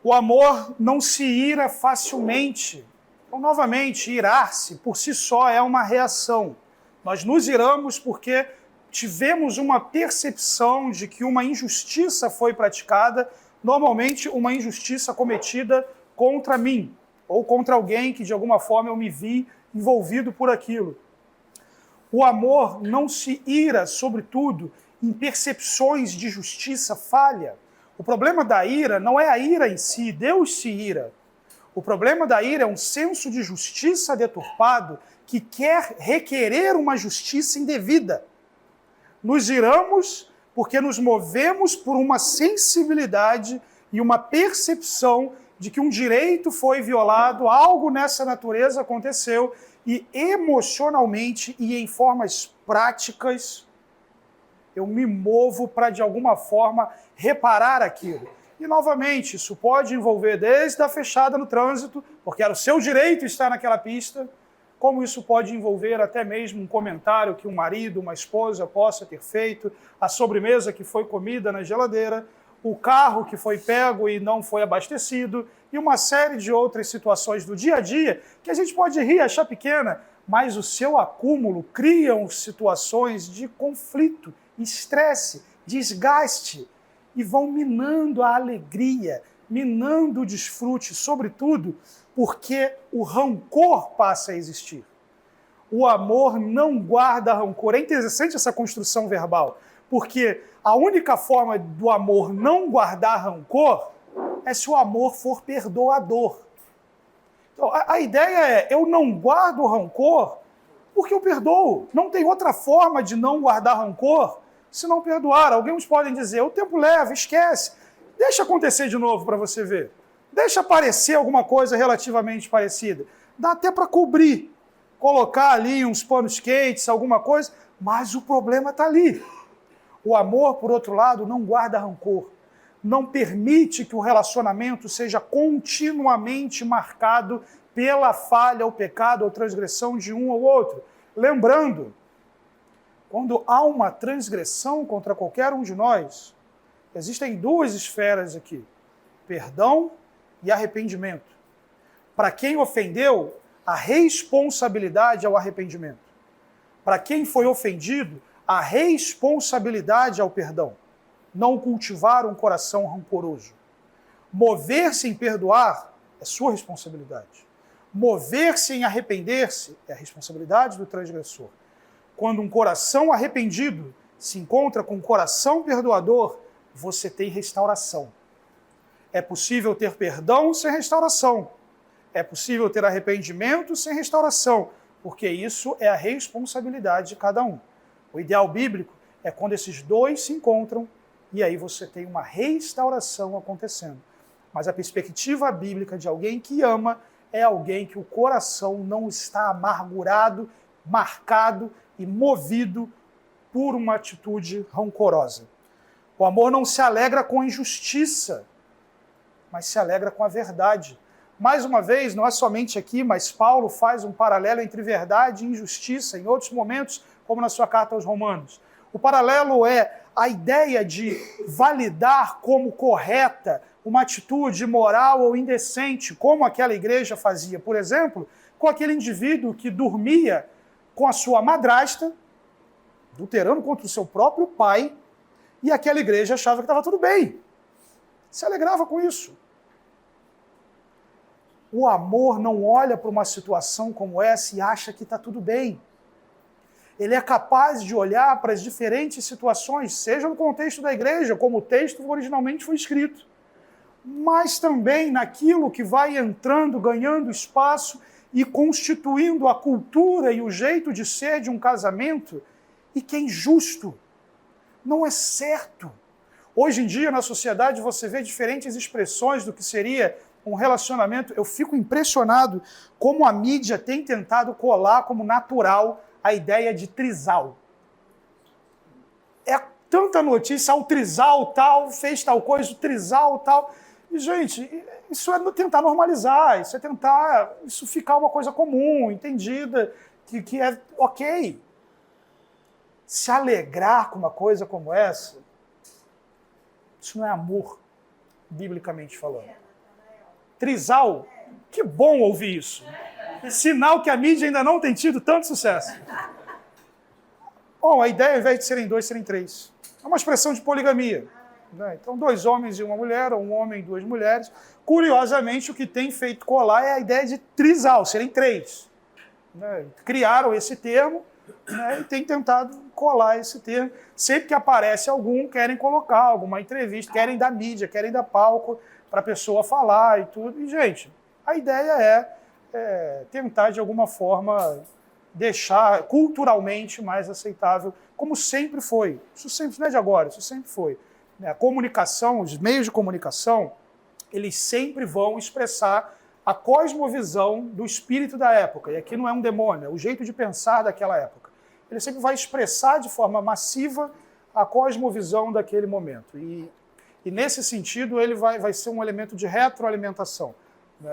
O amor não se ira facilmente. Então, novamente, irar-se por si só é uma reação. Nós nos iramos porque tivemos uma percepção de que uma injustiça foi praticada, normalmente uma injustiça cometida contra mim. ou contra alguém que de alguma forma eu me vi envolvido por aquilo. O amor não se ira, sobretudo, em percepções de justiça falha. O problema da ira não é a ira em si, Deus se ira. O problema da ira é um senso de justiça deturpado que quer requerer uma justiça indevida. Nos iramos porque nos movemos por uma sensibilidade e uma percepção de que um direito foi violado, algo nessa natureza aconteceu, e emocionalmente e em formas práticas eu me movo para de alguma forma reparar aquilo. E novamente, isso pode envolver desde a fechada no trânsito, porque era o seu direito estar naquela pista, como isso pode envolver até mesmo um comentário que um marido, uma esposa possa ter feito, a sobremesa que foi comida na geladeira, o carro que foi pego e não foi abastecido, e uma série de outras situações do dia a dia que a gente pode rir, achar pequena, mas o seu acúmulo criam situações de conflito, estresse, desgaste, e vão minando a alegria, minando o desfrute, sobretudo porque o rancor passa a existir. O amor não guarda rancor. É interessante essa construção verbal, porque a única forma do amor não guardar rancor é se o amor for perdoador. Então, a ideia é, eu não guardo rancor porque eu perdoo. Não tem outra forma de não guardar rancor se não perdoar. Alguns podem dizer, o tempo leva, esquece. Deixa acontecer de novo para você ver. Deixa aparecer alguma coisa relativamente parecida. Dá até para cobrir. Colocar ali uns panos quentes, alguma coisa, mas o problema está ali. O amor, por outro lado, não guarda rancor. Não permite que o relacionamento seja continuamente marcado pela falha, ou pecado, ou transgressão de um ou outro. Lembrando, quando há uma transgressão contra qualquer um de nós, existem duas esferas aqui: perdão e arrependimento. Para quem ofendeu, a responsabilidade é o arrependimento. Para quem foi ofendido, a responsabilidade é o perdão. Não cultivar um coração rancoroso. Mover-se em perdoar é sua responsabilidade. Mover-se em arrepender-se é a responsabilidade do transgressor. Quando um coração arrependido se encontra com um coração perdoador, você tem restauração. É possível ter perdão sem restauração. É possível ter arrependimento sem restauração, porque isso é a responsabilidade de cada um. O ideal bíblico é quando esses dois se encontram e aí você tem uma restauração acontecendo. Mas a perspectiva bíblica de alguém que ama é alguém que o coração não está amargurado, marcado e movido por uma atitude rancorosa. O amor não se alegra com a injustiça, mas se alegra com a verdade. Mais uma vez, não é somente aqui, mas Paulo faz um paralelo entre verdade e injustiça em outros momentos, como na sua carta aos Romanos. O paralelo é a ideia de validar como correta uma atitude imoral ou indecente, como aquela igreja fazia, por exemplo, com aquele indivíduo que dormia com a sua madrasta, adulterando contra o seu próprio pai, e aquela igreja achava que estava tudo bem. Se alegrava com isso. O amor não olha para uma situação como essa e acha que está tudo bem. Ele é capaz de olhar para as diferentes situações, seja no contexto da igreja, como o texto originalmente foi escrito, mas também naquilo que vai entrando, ganhando espaço e constituindo a cultura e o jeito de ser de um casamento, e que é injusto, não é certo. Hoje em dia, na sociedade, você vê diferentes expressões do que seria um relacionamento. Eu fico impressionado como a mídia tem tentado colar como natural a ideia de trisal. É tanta notícia, o trisal tal, fez tal coisa, o trisal tal. E, gente, isso é tentar normalizar, isso é tentar isso ficar uma coisa comum, entendida, que é ok. Se alegrar com uma coisa como essa, isso não é amor, biblicamente falando. Trisal, que bom ouvir isso. Sinal que a mídia ainda não tem tido tanto sucesso. Bom, a ideia, ao invés de serem dois, serem três. É uma expressão de poligamia. Né? Então, 2 homens e uma mulher, ou 1 homem e 2 mulheres. Curiosamente, o que tem feito colar é a ideia de trisal, serem 3. Né? Criaram esse termo, né, e tem tentado colar esse termo. Sempre que aparece algum, querem colocar alguma entrevista, querem dar mídia, querem dar palco para a pessoa falar e tudo. E, gente, a ideia é tentar, de alguma forma, deixar culturalmente mais aceitável, como sempre foi. Isso sempre não é de agora, isso sempre foi. A comunicação, os meios de comunicação, eles sempre vão expressar a cosmovisão do espírito da época. E aqui não é um demônio, é o jeito de pensar daquela época. Ele sempre vai expressar de forma massiva a cosmovisão daquele momento. E nesse sentido, ele vai ser um elemento de retroalimentação.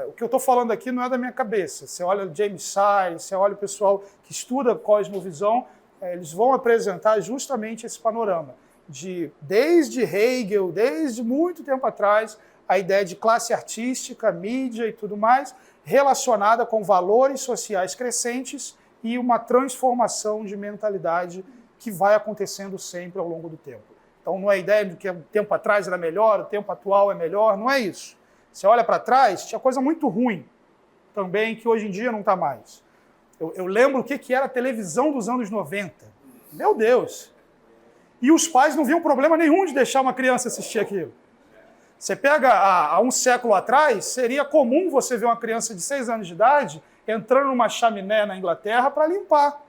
O que eu estou falando aqui não é da minha cabeça. Você olha o James Sire, você olha o pessoal que estuda cosmovisão, eles vão apresentar justamente esse panorama. Desde Hegel, desde muito tempo atrás, a ideia de classe artística, mídia e tudo mais, relacionada com valores sociais crescentes e uma transformação de mentalidade que vai acontecendo sempre ao longo do tempo. Então não é a ideia de que o tempo atrás era melhor, o tempo atual é melhor, não é isso. Você olha para trás, tinha coisa muito ruim também, que hoje em dia não está mais. Eu lembro o que era a televisão dos anos 90. Meu Deus! E os pais não viam problema nenhum de deixar uma criança assistir aquilo. Você pega há um século atrás, seria comum você ver uma criança de 6 anos de idade entrando numa chaminé na Inglaterra para limpar.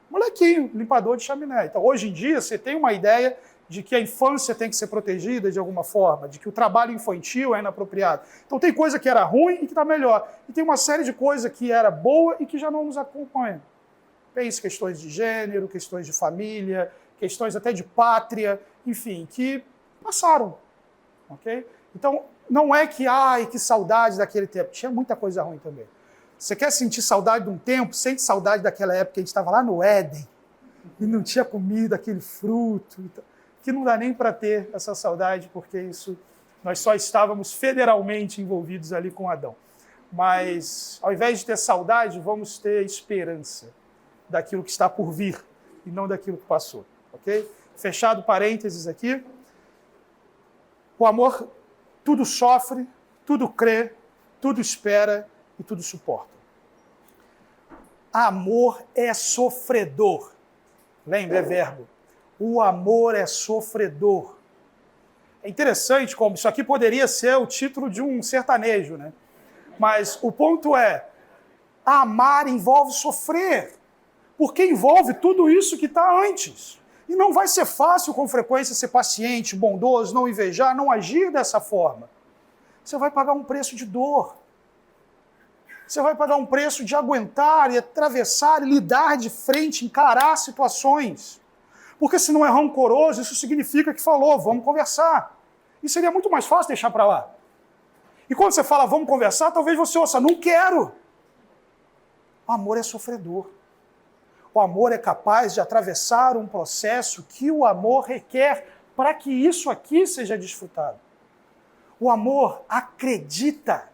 Molequinho, limpador de chaminé. Então, hoje em dia, você tem uma ideia de que a infância tem que ser protegida de alguma forma, de que o trabalho infantil é inapropriado. Então, tem coisa que era ruim e que está melhor. E tem uma série de coisas que era boa e que já não nos acompanha. Pense questões de gênero, questões de família, questões até de pátria, enfim, que passaram. Okay? Então, não é que, que saudade daquele tempo. Tinha muita coisa ruim também. Você quer sentir saudade de um tempo? Sente saudade daquela época que a gente estava lá no Éden e não tinha comida, aquele fruto, que não dá nem para ter essa saudade, porque isso nós só estávamos federalmente envolvidos ali com Adão. Mas, ao invés de ter saudade, vamos ter esperança daquilo que está por vir e não daquilo que passou. Okay? Fechado parênteses aqui. O amor tudo sofre, tudo crê, tudo espera e tudo suporta. Amor é sofredor. Lembra, é verbo. O amor é sofredor. É interessante como isso aqui poderia ser o título de um sertanejo, né? Mas o ponto é, amar envolve sofrer, porque envolve tudo isso que está antes. E não vai ser fácil, com frequência, ser paciente, bondoso, não invejar, não agir dessa forma. Você vai pagar um preço de dor. Você vai pagar um preço de aguentar e atravessar, e lidar de frente, encarar situações. Porque se não é rancoroso, isso significa que falou, vamos conversar. E seria muito mais fácil deixar para lá. E quando você fala, vamos conversar, talvez você ouça, não quero. O amor é sofredor. O amor é capaz de atravessar um processo que o amor requer para que isso aqui seja desfrutado. O amor acredita.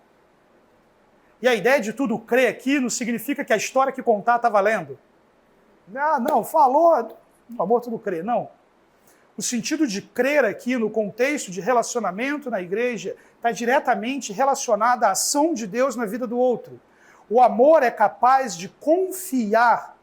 E a ideia de tudo crer aqui não significa que a história que contar está valendo. Não, falou, o amor tudo crê. Não. O sentido de crer aqui no contexto de relacionamento na igreja está diretamente relacionado à ação de Deus na vida do outro. O amor é capaz de confiar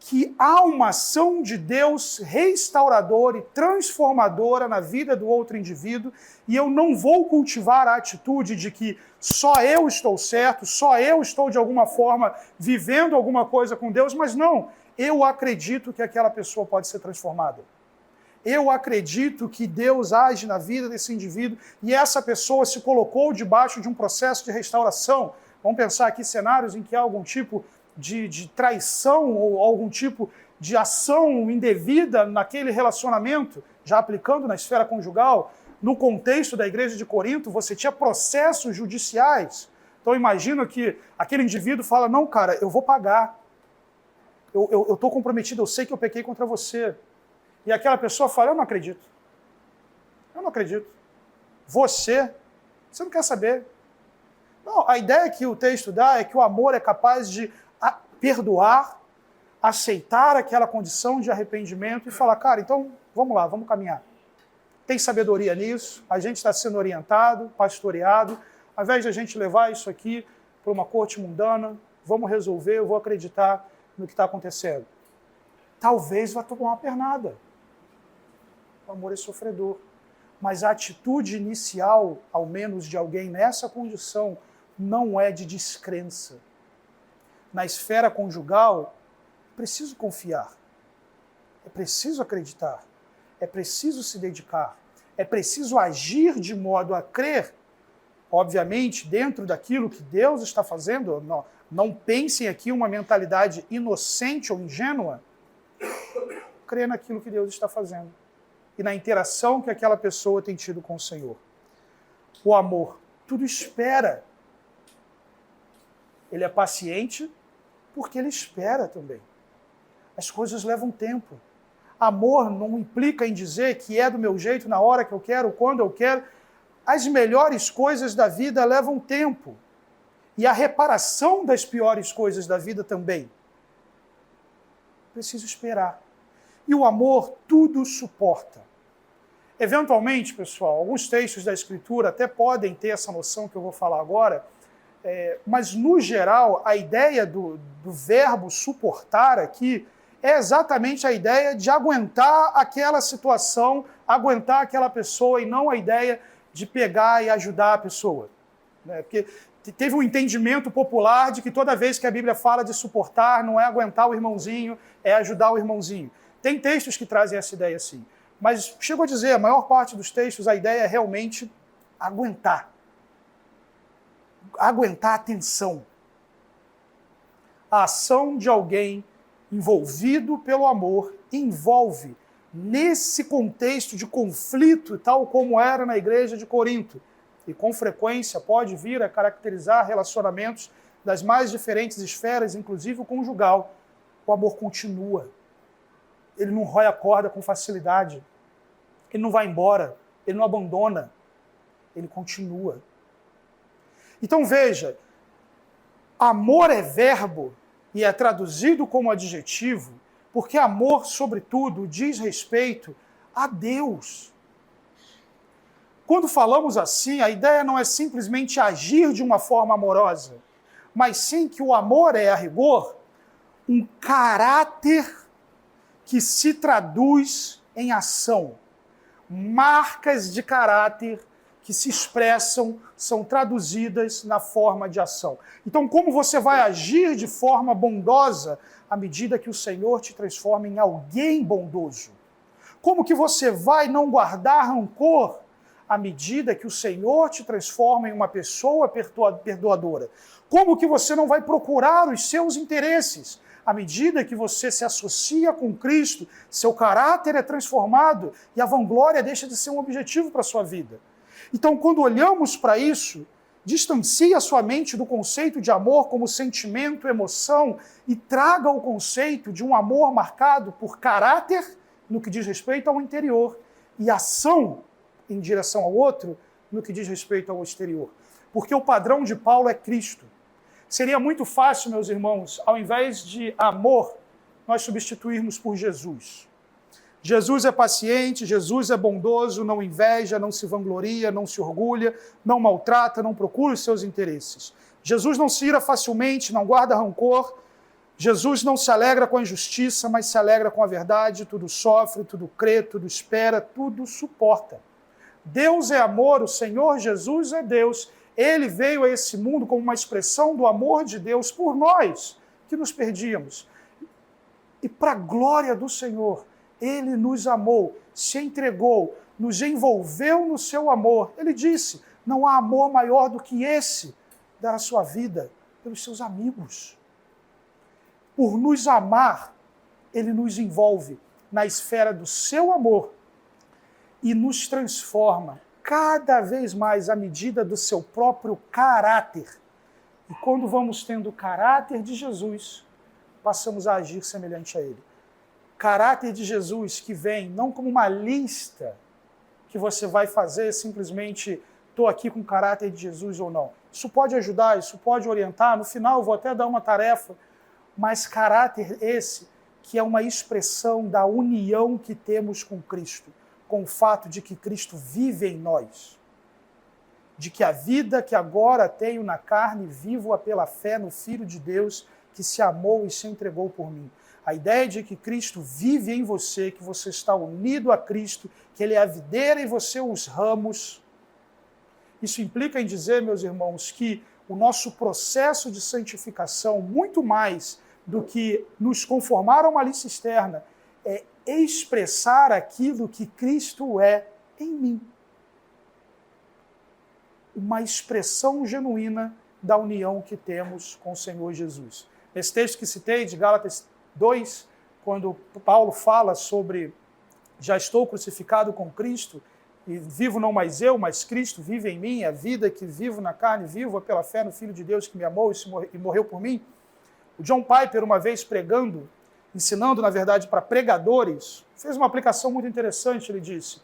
que há uma ação de Deus restauradora e transformadora na vida do outro indivíduo, e eu não vou cultivar a atitude de que só eu estou certo, só eu estou de alguma forma vivendo alguma coisa com Deus, mas não, eu acredito que aquela pessoa pode ser transformada. Eu acredito que Deus age na vida desse indivíduo e essa pessoa se colocou debaixo de um processo de restauração. Vamos pensar aqui cenários em que há algum tipo de traição ou algum tipo de ação indevida naquele relacionamento, já aplicando na esfera conjugal. No contexto da igreja de Corinto, você tinha processos judiciais. Então imagina que aquele indivíduo fala, não, cara, eu vou pagar. Eu estou comprometido, eu sei que eu pequei contra você. E aquela pessoa fala, eu não acredito. Eu não acredito. Você não quer saber. Não, a ideia que o texto dá é que o amor é capaz de perdoar, aceitar aquela condição de arrependimento e falar, cara, então vamos lá, vamos caminhar. tem sabedoria nisso, a gente está sendo orientado, pastoreado. Ao invés de a gente levar isso aqui para uma corte mundana, vamos resolver, eu vou acreditar no que está acontecendo. Talvez vá tomar uma pernada. O amor é sofredor. Mas a atitude inicial, ao menos de alguém nessa condição, não é de descrença. Na esfera conjugal, é preciso confiar, é preciso acreditar, é preciso se dedicar, é preciso agir de modo a crer, obviamente, dentro daquilo que Deus está fazendo. Não pensem aqui uma mentalidade inocente ou ingênua. Crer naquilo que Deus está fazendo e na interação que aquela pessoa tem tido com o Senhor. O amor tudo espera. Ele é paciente porque ele espera também. As coisas levam tempo. Amor não implica em dizer que é do meu jeito, na hora que eu quero, quando eu quero. As melhores coisas da vida levam tempo. E a reparação das piores coisas da vida também. Preciso esperar. E o amor tudo suporta. Eventualmente, pessoal, alguns textos da Escritura até podem ter essa noção que eu vou falar agora, mas, no geral, a ideia do verbo suportar aqui é exatamente a ideia de aguentar aquela situação, aguentar aquela pessoa, e não a ideia de pegar e ajudar a pessoa. Porque teve um entendimento popular de que toda vez que a Bíblia fala de suportar, não é aguentar o irmãozinho, é ajudar o irmãozinho. Tem textos que trazem essa ideia assim. Mas, chego a dizer, a maior parte dos textos, a ideia é realmente aguentar. Aguentar a tensão. A ação de alguém envolvido pelo amor envolve, nesse contexto de conflito, tal como era na igreja de Corinto, e com frequência pode vir a caracterizar relacionamentos das mais diferentes esferas, inclusive o conjugal, o amor continua. Ele não rói a corda com facilidade. Ele não vai embora. Ele não abandona. Ele continua. Então veja, amor é verbo e é traduzido como adjetivo, porque amor, sobretudo, diz respeito a Deus. Quando falamos assim, a ideia não é simplesmente agir de uma forma amorosa, mas sim que o amor é, a rigor, um caráter que se traduz em ação. Marcas de caráter que se expressam, são traduzidas na forma de ação. Então, como você vai agir de forma bondosa à medida que o Senhor te transforma em alguém bondoso? Como que você vai não guardar rancor à medida que o Senhor te transforma em uma pessoa perdoadora? Como que você não vai procurar os seus interesses à medida que você se associa com Cristo, seu caráter é transformado e a vanglória deixa de ser um objetivo para a sua vida? Então, quando olhamos para isso, distancie a sua mente do conceito de amor como sentimento, emoção, e traga o conceito de um amor marcado por caráter, no que diz respeito ao interior, e ação em direção ao outro, no que diz respeito ao exterior. Porque o padrão de Paulo é Cristo. Seria muito fácil, meus irmãos, ao invés de amor, nós substituirmos por Jesus. Jesus é paciente, Jesus é bondoso, não inveja, não se vangloria, não se orgulha, não maltrata, não procura os seus interesses. Jesus não se ira facilmente, não guarda rancor. Jesus não se alegra com a injustiça, mas se alegra com a verdade. Tudo sofre, tudo crê, tudo espera, tudo suporta. Deus é amor, o Senhor Jesus é Deus. Ele veio a esse mundo como uma expressão do amor de Deus por nós, que nos perdíamos. E para a glória do Senhor, Ele nos amou, se entregou, nos envolveu no seu amor. Ele disse, não há amor maior do que esse, dar a sua vida pelos seus amigos. Por nos amar, Ele nos envolve na esfera do seu amor e nos transforma cada vez mais à medida do seu próprio caráter. E quando vamos tendo o caráter de Jesus, passamos a agir semelhante a Ele. Caráter de Jesus que vem não como uma lista que você vai fazer simplesmente estou aqui com o caráter de Jesus ou não. Isso pode ajudar, isso pode orientar, no final eu vou até dar uma tarefa, mas caráter esse que é uma expressão da união que temos com Cristo. com o fato de que Cristo vive em nós, de que a vida que agora tenho na carne, vivo-a pela fé no Filho de Deus, que se amou e se entregou por mim. A ideia de que Cristo vive em você, que você está unido a Cristo, que Ele é a videira e você os ramos. Isso implica em dizer, meus irmãos, que o nosso processo de santificação, muito mais do que nos conformar a uma lista externa, é expressar aquilo que Cristo é em mim. Uma expressão genuína da união que temos com o Senhor Jesus. Nesse texto que citei, de Gálatas 2, quando Paulo fala sobre já estou crucificado com Cristo, e vivo não mais eu, mas Cristo vive em mim, a vida que vivo na carne, vivo pela fé no Filho de Deus que me amou e morreu por mim. O John Piper, uma vez pregando, ensinando, na verdade, para pregadores, fez uma aplicação muito interessante. Ele disse,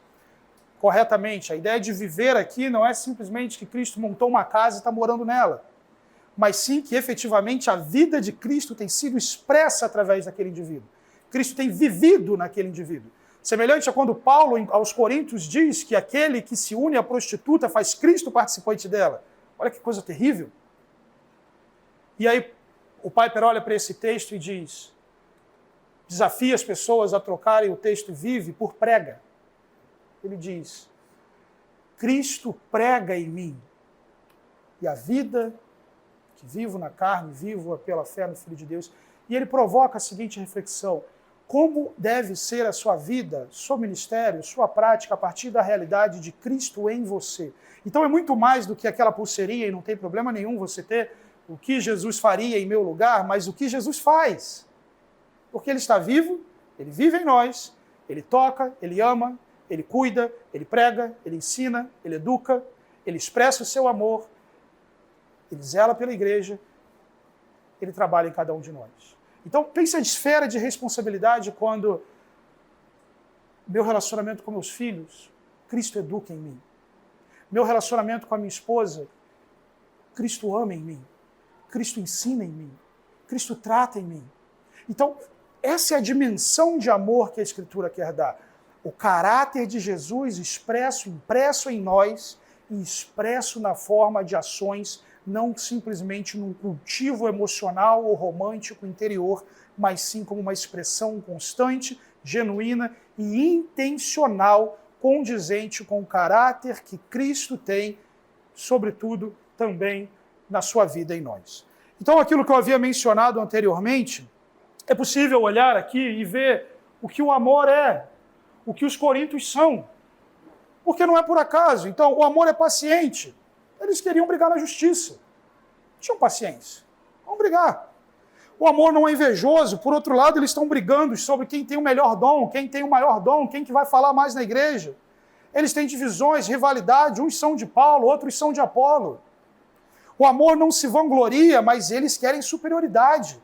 corretamente, a ideia de viver aqui não é simplesmente que Cristo montou uma casa e está morando nela, mas sim que, efetivamente, a vida de Cristo tem sido expressa através daquele indivíduo. Cristo tem vivido naquele indivíduo. Semelhante a quando Paulo, aos Coríntios, diz que aquele que se une à prostituta faz Cristo participante dela. Olha que coisa terrível. E aí o Piper olha para esse texto e diz, desafia as pessoas a trocarem o texto vive por prega. Ele diz, Cristo prega em mim, e a vida que vivo na carne, vivo pela fé no Filho de Deus. E ele provoca a seguinte reflexão, como deve ser a sua vida, seu ministério, sua prática a partir da realidade de Cristo em você. Então é muito mais do que aquela pulseirinha, e não tem problema nenhum você ter o que Jesus faria em meu lugar, mas o que Jesus faz. Porque Ele está vivo, Ele vive em nós, Ele toca, Ele ama, Ele cuida, Ele prega, Ele ensina, Ele educa, Ele expressa o seu amor, Ele zela pela igreja, Ele trabalha em cada um de nós. Então, pense a esfera de responsabilidade quando meu relacionamento com meus filhos, Cristo educa em mim. Meu relacionamento com a minha esposa, Cristo ama em mim. Cristo ensina em mim. Cristo trata em mim. Então, essa é a dimensão de amor que a Escritura quer dar. O caráter de Jesus expresso, impresso em nós e expresso na forma de ações, não simplesmente num cultivo emocional ou romântico interior, mas sim como uma expressão constante, genuína e intencional, condizente com o caráter que Cristo tem, sobretudo também na sua vida em nós. Então, aquilo que eu havia mencionado anteriormente, é possível olhar aqui e ver o que o amor é, o que os coríntios são, porque não é por acaso. Então, o amor é paciente. Eles queriam brigar na justiça. Tinham paciência. Vamos brigar. O amor não é invejoso. Por outro lado, eles estão brigando sobre quem tem o melhor dom, quem tem o maior dom, quem que vai falar mais na igreja. Eles têm divisões, rivalidade. Uns são de Paulo, outros são de Apolo. O amor não se vangloria, mas eles querem superioridade.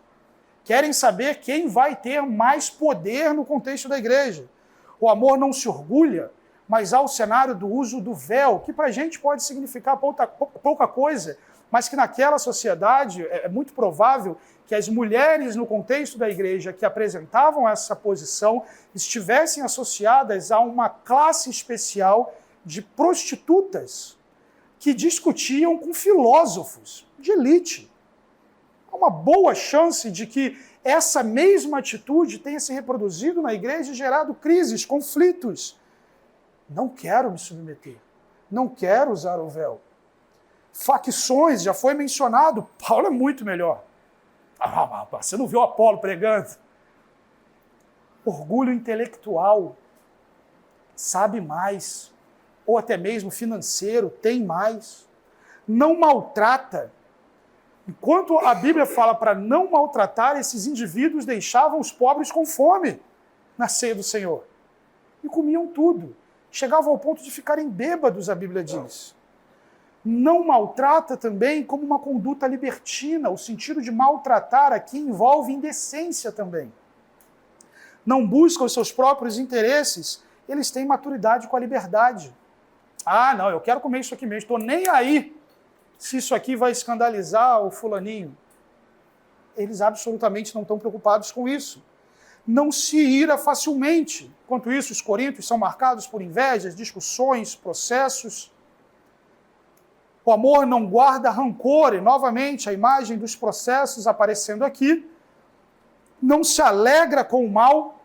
Querem saber quem vai ter mais poder no contexto da igreja. O amor não se orgulha, mas há o cenário do uso do véu, que para a gente pode significar pouca coisa, mas que naquela sociedade é muito provável que as mulheres no contexto da igreja que apresentavam essa posição estivessem associadas a uma classe especial de prostitutas que discutiam com filósofos de elite. Há uma boa chance de que essa mesma atitude tenha se reproduzido na igreja e gerado crises, conflitos. Não quero me submeter, não quero usar o véu. Facções, já foi mencionado, Paulo é muito melhor. Você não viu Apolo pregando? Orgulho intelectual, sabe mais, ou até mesmo financeiro, tem mais. Não maltrata. Enquanto a Bíblia fala para não maltratar, esses indivíduos deixavam os pobres com fome na ceia do Senhor. E comiam tudo. Chegavam ao ponto de ficarem bêbados, a Bíblia diz. Não maltrata também como uma conduta libertina. O sentido de maltratar aqui envolve indecência também. Não busca os seus próprios interesses. Eles têm maturidade com a liberdade. Ah, não, eu quero comer isso aqui mesmo. Estou nem aí se isso aqui vai escandalizar o fulaninho. Eles absolutamente não estão preocupados com isso. não se ira facilmente. Enquanto isso, os coríntios são marcados por invejas, discussões, processos. O amor não guarda rancor, e novamente a imagem dos processos aparecendo aqui. Não se alegra com o mal,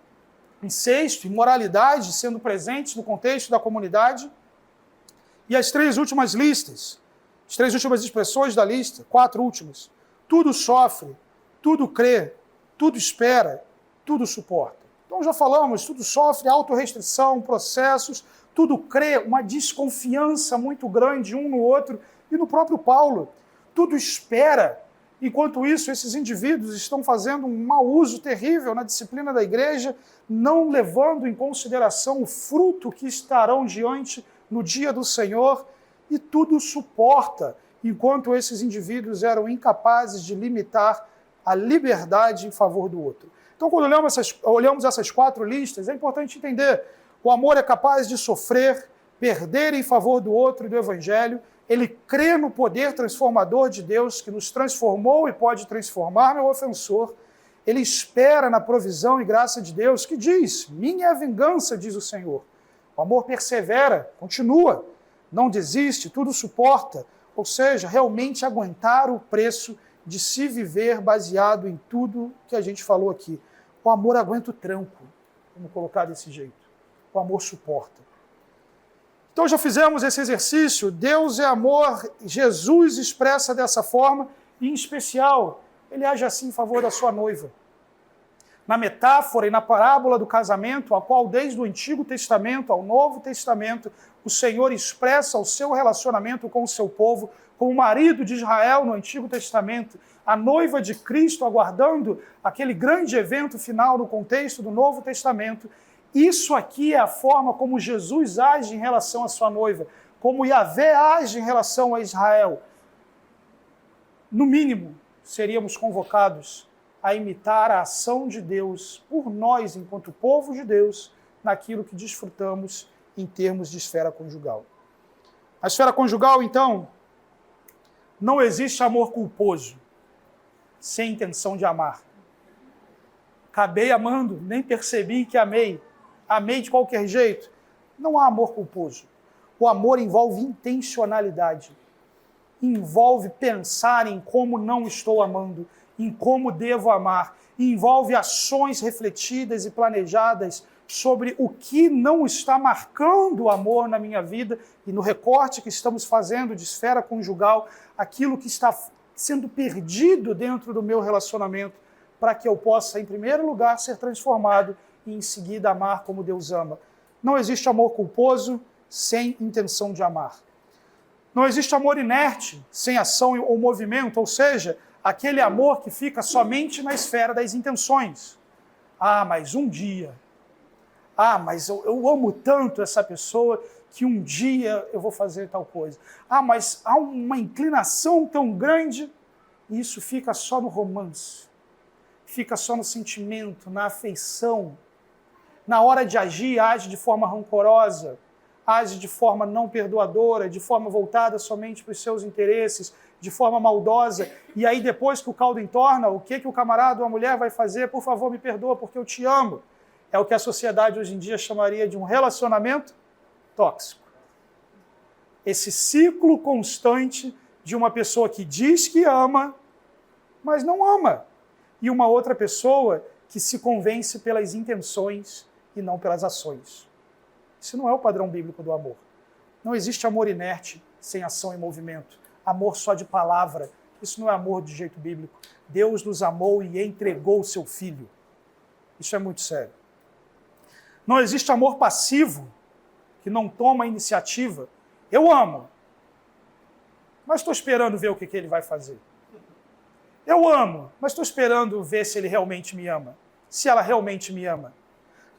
incesto, imoralidade sendo presentes no contexto da comunidade. E as três últimas listas, as três últimas expressões da lista, 4 últimas. Tudo sofre, tudo crê, tudo espera, tudo suporta. Então já falamos, tudo sofre, autorrestrição, processos, tudo crê, uma desconfiança muito grande um no outro e no próprio Paulo. Tudo espera. Enquanto isso, esses indivíduos estão fazendo um mau uso terrível na disciplina da igreja, não levando em consideração o fruto que estarão diante no dia do Senhor, e tudo suporta, enquanto esses indivíduos eram incapazes de limitar a liberdade em favor do outro. Então, quando olhamos essas 4 listas, é importante entender: o amor é capaz de sofrer, perder em favor do outro e do Evangelho. Ele crê no poder transformador de Deus, que nos transformou e pode transformar meu ofensor. Ele espera na provisão e graça de Deus, que diz: minha é a vingança, diz o Senhor. O amor persevera, continua, não desiste, tudo suporta. Ou seja, realmente aguentar o preço de se viver baseado em tudo que a gente falou aqui. O amor aguenta o tranco, vamos colocar desse jeito. O amor suporta. Então já fizemos esse exercício. Deus é amor, Jesus expressa dessa forma, e em especial, ele age assim em favor da sua noiva. Na metáfora e na parábola do casamento, a qual desde o Antigo Testamento ao Novo Testamento, o Senhor expressa o seu relacionamento com o seu povo, como o marido de Israel no Antigo Testamento, a noiva de Cristo aguardando aquele grande evento final no contexto do Novo Testamento. Isso aqui é a forma como Jesus age em relação à sua noiva, como Yahvé age em relação a Israel. No mínimo, seríamos convocados a imitar a ação de Deus por nós, enquanto povo de Deus, naquilo que desfrutamos em termos de esfera conjugal. A esfera conjugal, então, não existe amor culposo, sem intenção de amar. Acabei amando, nem percebi que amei. Amei de qualquer jeito. Não há amor culposo. O amor envolve intencionalidade. Envolve pensar em como não estou amando, em como devo amar. Envolve ações refletidas e planejadas sobre o que não está marcando o amor na minha vida e no recorte que estamos fazendo de esfera conjugal, aquilo que está sendo perdido dentro do meu relacionamento, para que eu possa, em primeiro lugar, ser transformado e em seguida amar como Deus ama. Não existe amor culposo sem intenção de amar. Não existe amor inerte sem ação ou movimento, ou seja, aquele amor que fica somente na esfera das intenções. Ah, mas um dia. Ah, mas eu amo tanto essa pessoa que um dia eu vou fazer tal coisa. Ah, mas há uma inclinação tão grande, e isso fica só no romance. Fica só no sentimento, na afeição. Na hora de agir, age de forma rancorosa, age de forma não perdoadora, de forma voltada somente para os seus interesses, de forma maldosa. E aí, depois que o caldo entorna, o que o camarada ou a mulher vai fazer? Por favor, me perdoa, porque eu te amo. É o que a sociedade hoje em dia chamaria de um relacionamento tóxico. Esse ciclo constante de uma pessoa que diz que ama, mas não ama. E uma outra pessoa que se convence pelas intenções e não pelas ações. Isso não é o padrão bíblico do amor. Não existe amor inerte sem ação e movimento. Amor só de palavra. Isso não é amor de jeito bíblico. Deus nos amou e entregou o seu Filho. Isso é muito sério. Não existe amor passivo, que não toma iniciativa. Eu amo, mas estou esperando ver o que ele vai fazer. Eu amo, mas estou esperando ver se ele realmente me ama, se ela realmente me ama.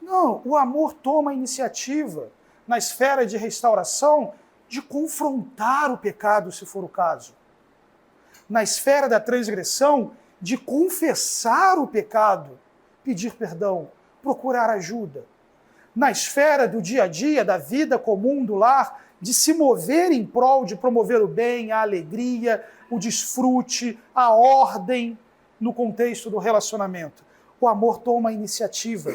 Não, o amor toma a iniciativa na esfera de restauração de confrontar o pecado, se for o caso. Na esfera da transgressão, de confessar o pecado, pedir perdão, procurar ajuda. Na esfera do dia a dia, da vida comum do lar, de se mover em prol de promover o bem, a alegria, o desfrute, a ordem no contexto do relacionamento. o amor toma a iniciativa.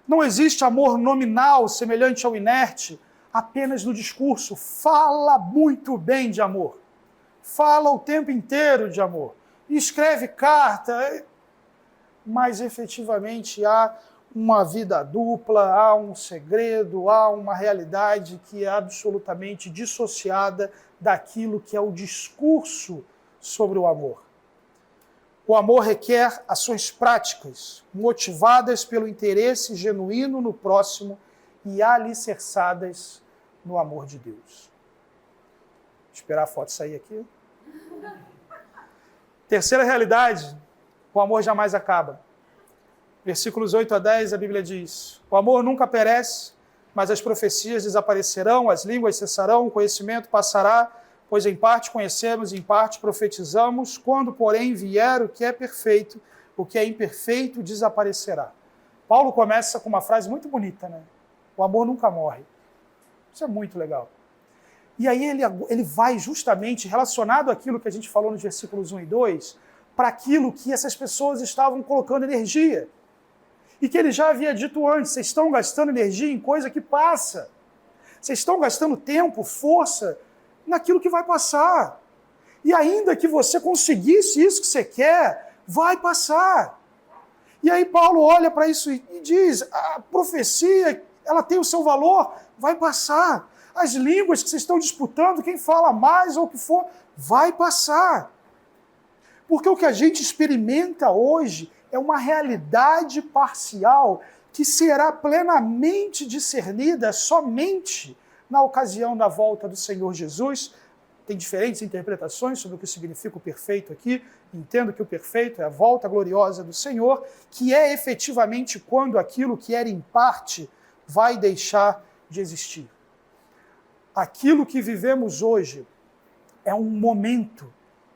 Não existe amor nominal semelhante ao inerte, apenas no discurso. Fala muito bem de amor. Fala o tempo inteiro de amor. Escreve carta, mas efetivamente há uma vida dupla, há um segredo, há uma realidade que é absolutamente dissociada daquilo que é o discurso sobre o amor. O amor requer ações práticas, motivadas pelo interesse genuíno no próximo e alicerçadas no amor de Deus. Vou esperar a foto sair aqui. Terceira realidade, o amor jamais acaba. Versículos 8 a 10, a Bíblia diz: o amor nunca perece, mas as profecias desaparecerão, as línguas cessarão, o conhecimento passará, pois em parte conhecemos, em parte profetizamos, quando, porém, vier o que é perfeito, o que é imperfeito desaparecerá. Paulo começa com uma frase muito bonita, né? O amor nunca morre. Isso é muito legal. E aí ele vai justamente relacionado àquilo que a gente falou nos versículos 1 e 2, para aquilo que essas pessoas estavam colocando energia. E que ele já havia dito antes: vocês estão gastando energia em coisa que passa. Vocês estão gastando tempo, força, naquilo que vai passar. E ainda que você conseguisse isso que você quer, vai passar. E aí Paulo olha para isso e diz: a profecia, ela tem o seu valor, vai passar. As línguas que vocês estão disputando, quem fala mais ou o que for, vai passar. Porque o que a gente experimenta hoje é uma realidade parcial que será plenamente discernida somente na ocasião da volta do Senhor Jesus. Tem diferentes interpretações sobre o que significa o perfeito aqui. Entendo que o perfeito é a volta gloriosa do Senhor, que é efetivamente quando aquilo que era em parte vai deixar de existir. Aquilo que vivemos hoje é um momento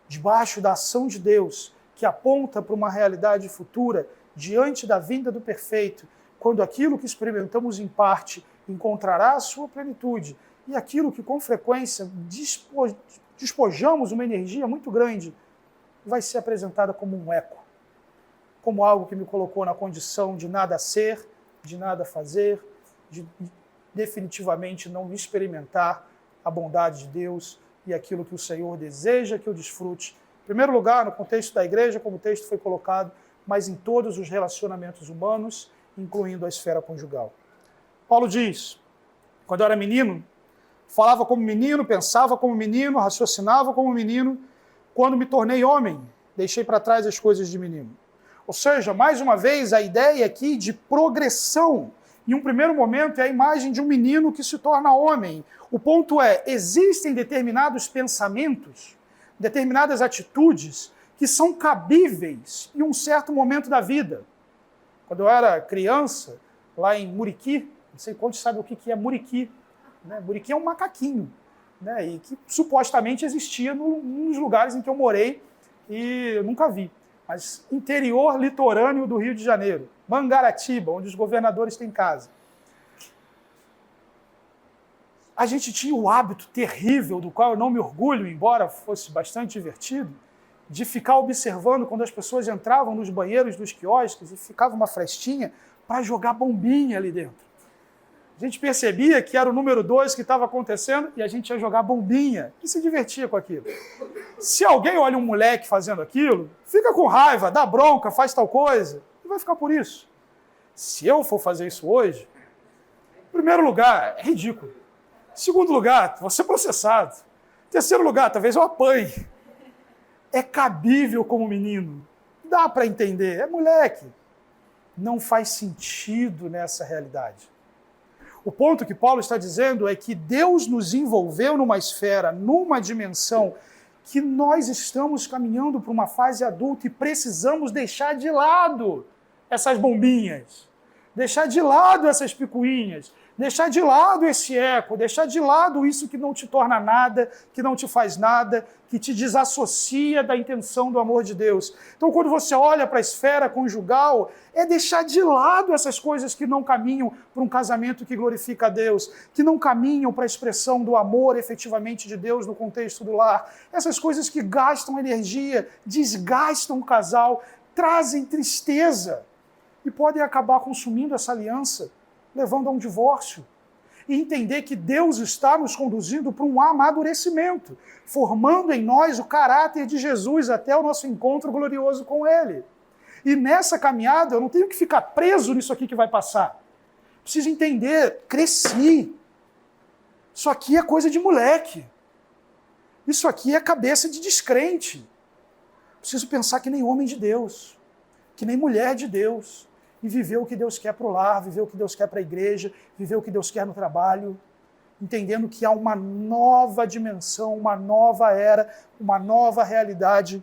debaixo da ação de Deus que aponta para uma realidade futura diante da vinda do perfeito, quando aquilo que experimentamos em parte encontrará a sua plenitude e aquilo que com frequência despojamos uma energia muito grande vai ser apresentada como um eco, como algo que me colocou na condição de nada ser, de nada fazer, de definitivamente não experimentar a bondade de Deus e aquilo que o Senhor deseja que eu desfrute. Em primeiro lugar, no contexto da igreja, como o texto foi colocado, mas em todos os relacionamentos humanos, incluindo a esfera conjugal. Paulo diz: quando eu era menino, falava como menino, pensava como menino, raciocinava como menino. Quando me tornei homem, deixei para trás as coisas de menino. Ou seja, mais uma vez, a ideia aqui de progressão. Em um primeiro momento, é a imagem de um menino que se torna homem. O ponto é, existem determinados pensamentos, determinadas atitudes que são cabíveis em um certo momento da vida. Quando eu era criança, lá em Muriqui, não sei quantos sabem o que é Muriqui. Né? Muriqui é um macaquinho, né? E que supostamente existia nos lugares em que eu morei e eu nunca vi. Mas interior litorâneo do Rio de Janeiro, Mangaratiba, onde os governadores têm casa. A gente tinha o hábito terrível, do qual eu não me orgulho, embora fosse bastante divertido, de ficar observando quando as pessoas entravam nos banheiros dos quiosques e ficava uma frestinha para jogar bombinha ali dentro. A gente percebia que era o número 2 que estava acontecendo e a gente ia jogar bombinha e se divertia com aquilo. Se alguém olha um moleque fazendo aquilo, fica com raiva, dá bronca, faz tal coisa, e vai ficar por isso. Se eu for fazer isso hoje, em primeiro lugar, é ridículo. Em segundo lugar, vou ser processado. Em terceiro lugar, talvez eu apanhe. É cabível como menino. Dá para entender, é moleque. Não faz sentido nessa realidade. O ponto que Paulo está dizendo é que Deus nos envolveu numa esfera, numa dimensão, que nós estamos caminhando para uma fase adulta e precisamos deixar de lado essas bombinhas, deixar de lado essas picuinhas, deixar de lado esse eco, deixar de lado isso que não te torna nada, que não te faz nada, que te desassocia da intenção do amor de Deus. Então, quando você olha para a esfera conjugal, é deixar de lado essas coisas que não caminham para um casamento que glorifica a Deus, que não caminham para a expressão do amor efetivamente de Deus no contexto do lar. Essas coisas que gastam energia, desgastam o casal, trazem tristeza e podem acabar consumindo essa aliança, levando a um divórcio. E entender que Deus está nos conduzindo para um amadurecimento, formando em nós o caráter de Jesus até o nosso encontro glorioso com Ele. E nessa caminhada eu não tenho que ficar preso nisso aqui que vai passar. Preciso entender, cresci. Isso aqui é coisa de moleque. Isso aqui é cabeça de descrente. Preciso pensar que nem homem de Deus, que nem mulher de Deus, e viver o que Deus quer para o lar, viver o que Deus quer para a igreja, viver o que Deus quer no trabalho, entendendo que há uma nova dimensão, uma nova era, uma nova realidade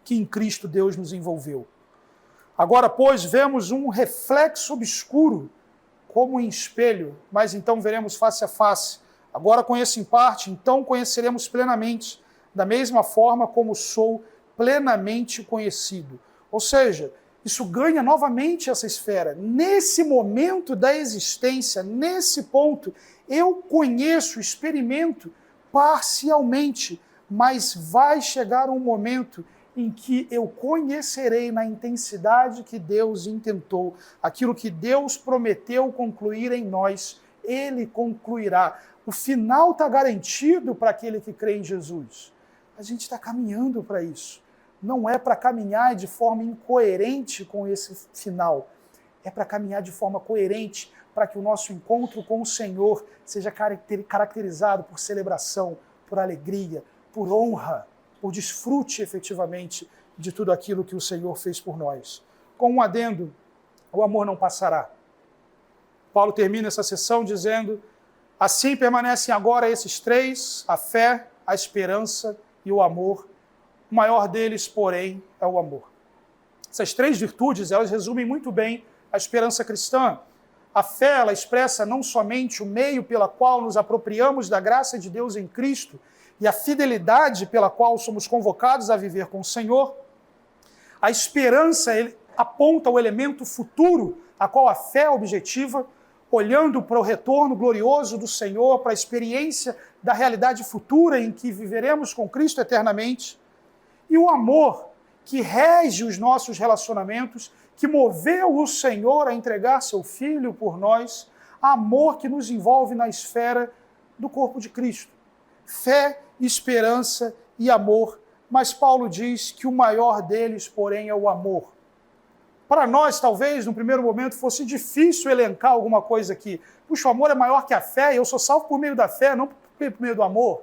que em Cristo Deus nos envolveu. Agora, pois, vemos um reflexo obscuro, como em espelho, mas então veremos face a face. Agora conheço em parte, então conheceremos plenamente, da mesma forma como sou plenamente conhecido. Ou seja, isso ganha novamente essa esfera. Nesse momento da existência, nesse ponto, eu conheço, experimento parcialmente, mas vai chegar um momento em que eu conhecerei na intensidade que Deus intentou, aquilo que Deus prometeu concluir em nós, Ele concluirá. O final está garantido para aquele que crê em Jesus. A gente está caminhando para isso. Não é para caminhar de forma incoerente com esse final. É para caminhar de forma coerente para que o nosso encontro com o Senhor seja caracterizado por celebração, por alegria, por honra, por desfrute efetivamente de tudo aquilo que o Senhor fez por nós. Com um adendo, o amor não passará. Paulo termina essa sessão dizendo: assim permanecem agora esses três, a fé, a esperança e o amor. O maior deles, porém, é o amor. Essas três virtudes, elas resumem muito bem a esperança cristã. A fé, ela expressa não somente o meio pela qual nos apropriamos da graça de Deus em Cristo e a fidelidade pela qual somos convocados a viver com o Senhor. A esperança aponta o elemento futuro, a qual a fé é objetiva, olhando para o retorno glorioso do Senhor, para a experiência da realidade futura em que viveremos com Cristo eternamente. E o amor que rege os nossos relacionamentos, que moveu o Senhor a entregar seu Filho por nós, amor que nos envolve na esfera do corpo de Cristo. Fé, esperança e amor, mas Paulo diz que o maior deles, porém, é o amor. Para nós, talvez, no primeiro momento, fosse difícil elencar alguma coisa aqui. Puxa, o amor é maior que a fé, e eu sou salvo por meio da fé, não por meio do amor.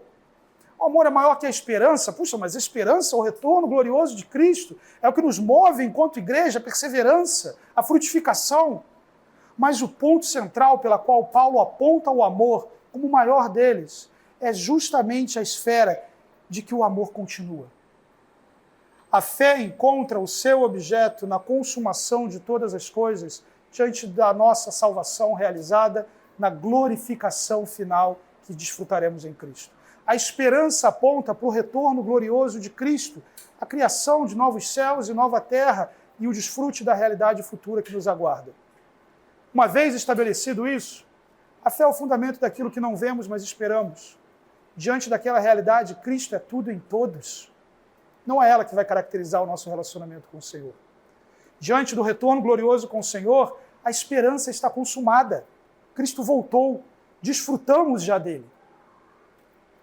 O amor é maior que a esperança. Puxa, mas a esperança, o retorno glorioso de Cristo, é o que nos move enquanto igreja, a perseverança, a frutificação. Mas o ponto central pela qual Paulo aponta o amor como o maior deles é justamente a esfera de que o amor continua. A fé encontra o seu objeto na consumação de todas as coisas diante da nossa salvação realizada na glorificação final que desfrutaremos em Cristo. A esperança aponta para o retorno glorioso de Cristo, a criação de novos céus e nova terra e o desfrute da realidade futura que nos aguarda. Uma vez estabelecido isso, a fé é o fundamento daquilo que não vemos, mas esperamos. Diante daquela realidade, Cristo é tudo em todos. Não é ela que vai caracterizar o nosso relacionamento com o Senhor. Diante do retorno glorioso com o Senhor, a esperança está consumada. Cristo voltou, desfrutamos já dele.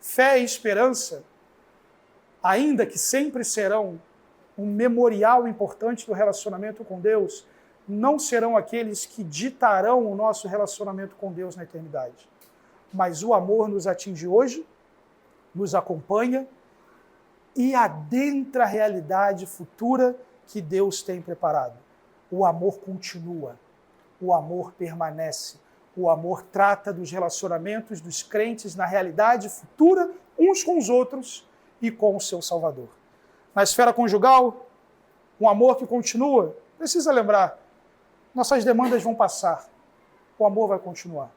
Fé e esperança, ainda que sempre serão um memorial importante do relacionamento com Deus, não serão aqueles que ditarão o nosso relacionamento com Deus na eternidade. Mas o amor nos atinge hoje, nos acompanha e adentra a realidade futura que Deus tem preparado. O amor continua, o amor permanece. O amor trata dos relacionamentos dos crentes na realidade futura, uns com os outros e com o seu Salvador. Na esfera conjugal, um amor que continua. Precisa lembrar, nossas demandas vão passar, o amor vai continuar.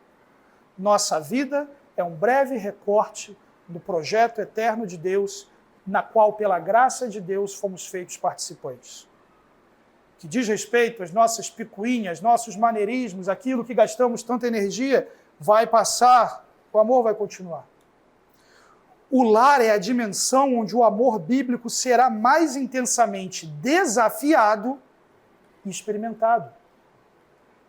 Nossa vida é um breve recorte do projeto eterno de Deus, na qual, pela graça de Deus, fomos feitos participantes. Que diz respeito às nossas picuinhas, nossos maneirismos, aquilo que gastamos tanta energia, vai passar, o amor vai continuar. O lar é a dimensão onde o amor bíblico será mais intensamente desafiado e experimentado.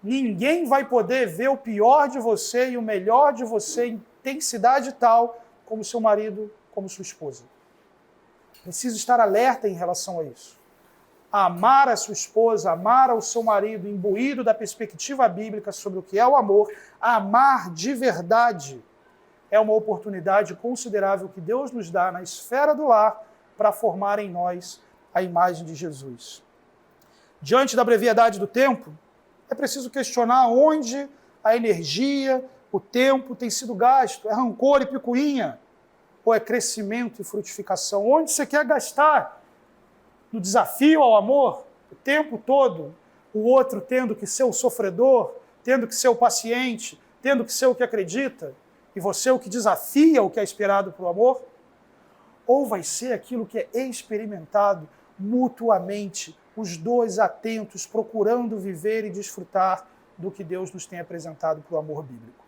Ninguém vai poder ver o pior de você e o melhor de você em intensidade tal como seu marido, como sua esposa. Preciso estar alerta em relação a isso. Amar a sua esposa, amar ao seu marido, imbuído da perspectiva bíblica sobre o que é o amor, amar de verdade, é uma oportunidade considerável que Deus nos dá na esfera do lar para formar em nós a imagem de Jesus. Diante da brevidade do tempo, é preciso questionar onde a energia, o tempo tem sido gasto. É rancor e picuinha? Ou é crescimento e frutificação? Onde você quer gastar? No desafio ao amor? O tempo todo? O outro tendo que ser o sofredor? Tendo que ser o paciente? Tendo que ser o que acredita? E você o que desafia o que é esperado para o amor? Ou vai ser aquilo que é experimentado mutuamente, os dois atentos, procurando viver e desfrutar do que Deus nos tem apresentado para o amor bíblico.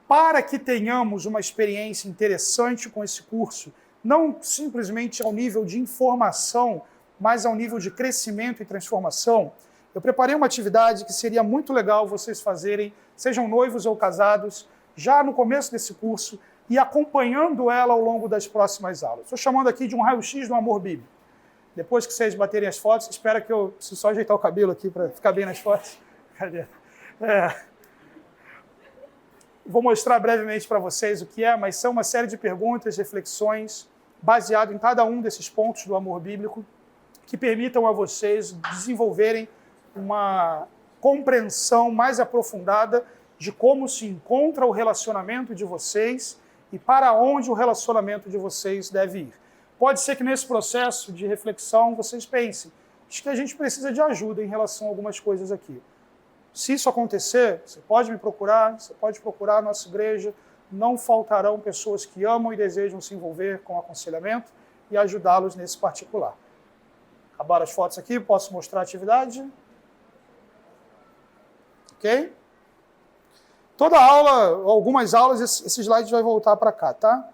Para que tenhamos uma experiência interessante com esse curso, não simplesmente ao nível de informação, mas ao nível de crescimento e transformação, eu preparei uma atividade que seria muito legal vocês fazerem, sejam noivos ou casados, já no começo desse curso e acompanhando ela ao longo das próximas aulas. Estou chamando aqui de um raio-x do amor bíblico. Depois que vocês baterem as fotos, espera que eu preciso só ajeitar o cabelo aqui para ficar bem nas fotos. Cadê? Vou mostrar brevemente para vocês o que é, mas são uma série de perguntas, reflexões, baseado em cada um desses pontos do amor bíblico, que permitam a vocês desenvolverem uma compreensão mais aprofundada de como se encontra o relacionamento de vocês e para onde o relacionamento de vocês deve ir. Pode ser que nesse processo de reflexão vocês pensem que a gente precisa de ajuda em relação a algumas coisas aqui. Se isso acontecer, você pode me procurar, você pode procurar a nossa igreja, não faltarão pessoas que amam e desejam se envolver com o aconselhamento e ajudá-los nesse particular. Acabaram as fotos aqui, posso mostrar a atividade? Ok? Toda aula, algumas aulas, esse slide vai voltar para cá, tá?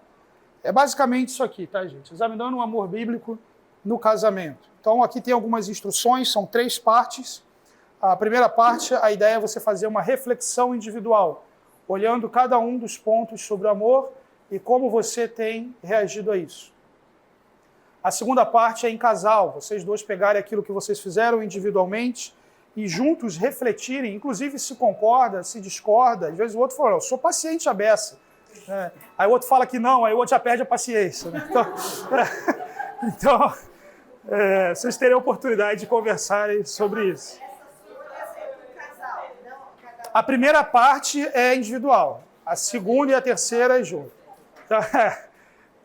É basicamente isso aqui, tá, gente? Examinando o amor bíblico no casamento. Então, aqui tem algumas instruções, são 3 partes. A primeira parte, a ideia é você fazer uma reflexão individual, olhando cada um dos pontos sobre o amor e como você tem reagido a isso. A segunda parte é em casal, vocês dois pegarem aquilo que vocês fizeram individualmente e juntos refletirem, inclusive se concorda, se discorda. Às vezes o outro fala, eu sou paciente à beça. Aí o outro fala que não, aí o outro já perde a paciência. Né? Então, vocês terem a oportunidade de conversarem sobre isso. A primeira parte é individual, a segunda e a terceira é junto. Então,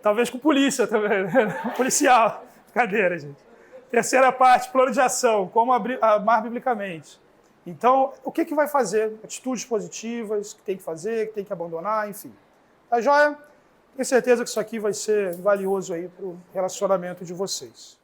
talvez com polícia também, né? Policial. Brincadeira, gente. Terceira parte, plano de ação, como amar biblicamente. Então, o que vai fazer? Atitudes positivas, que tem que fazer, que tem que abandonar, enfim. Tá joia? Tenho certeza que isso aqui vai ser valioso aí para o relacionamento de vocês.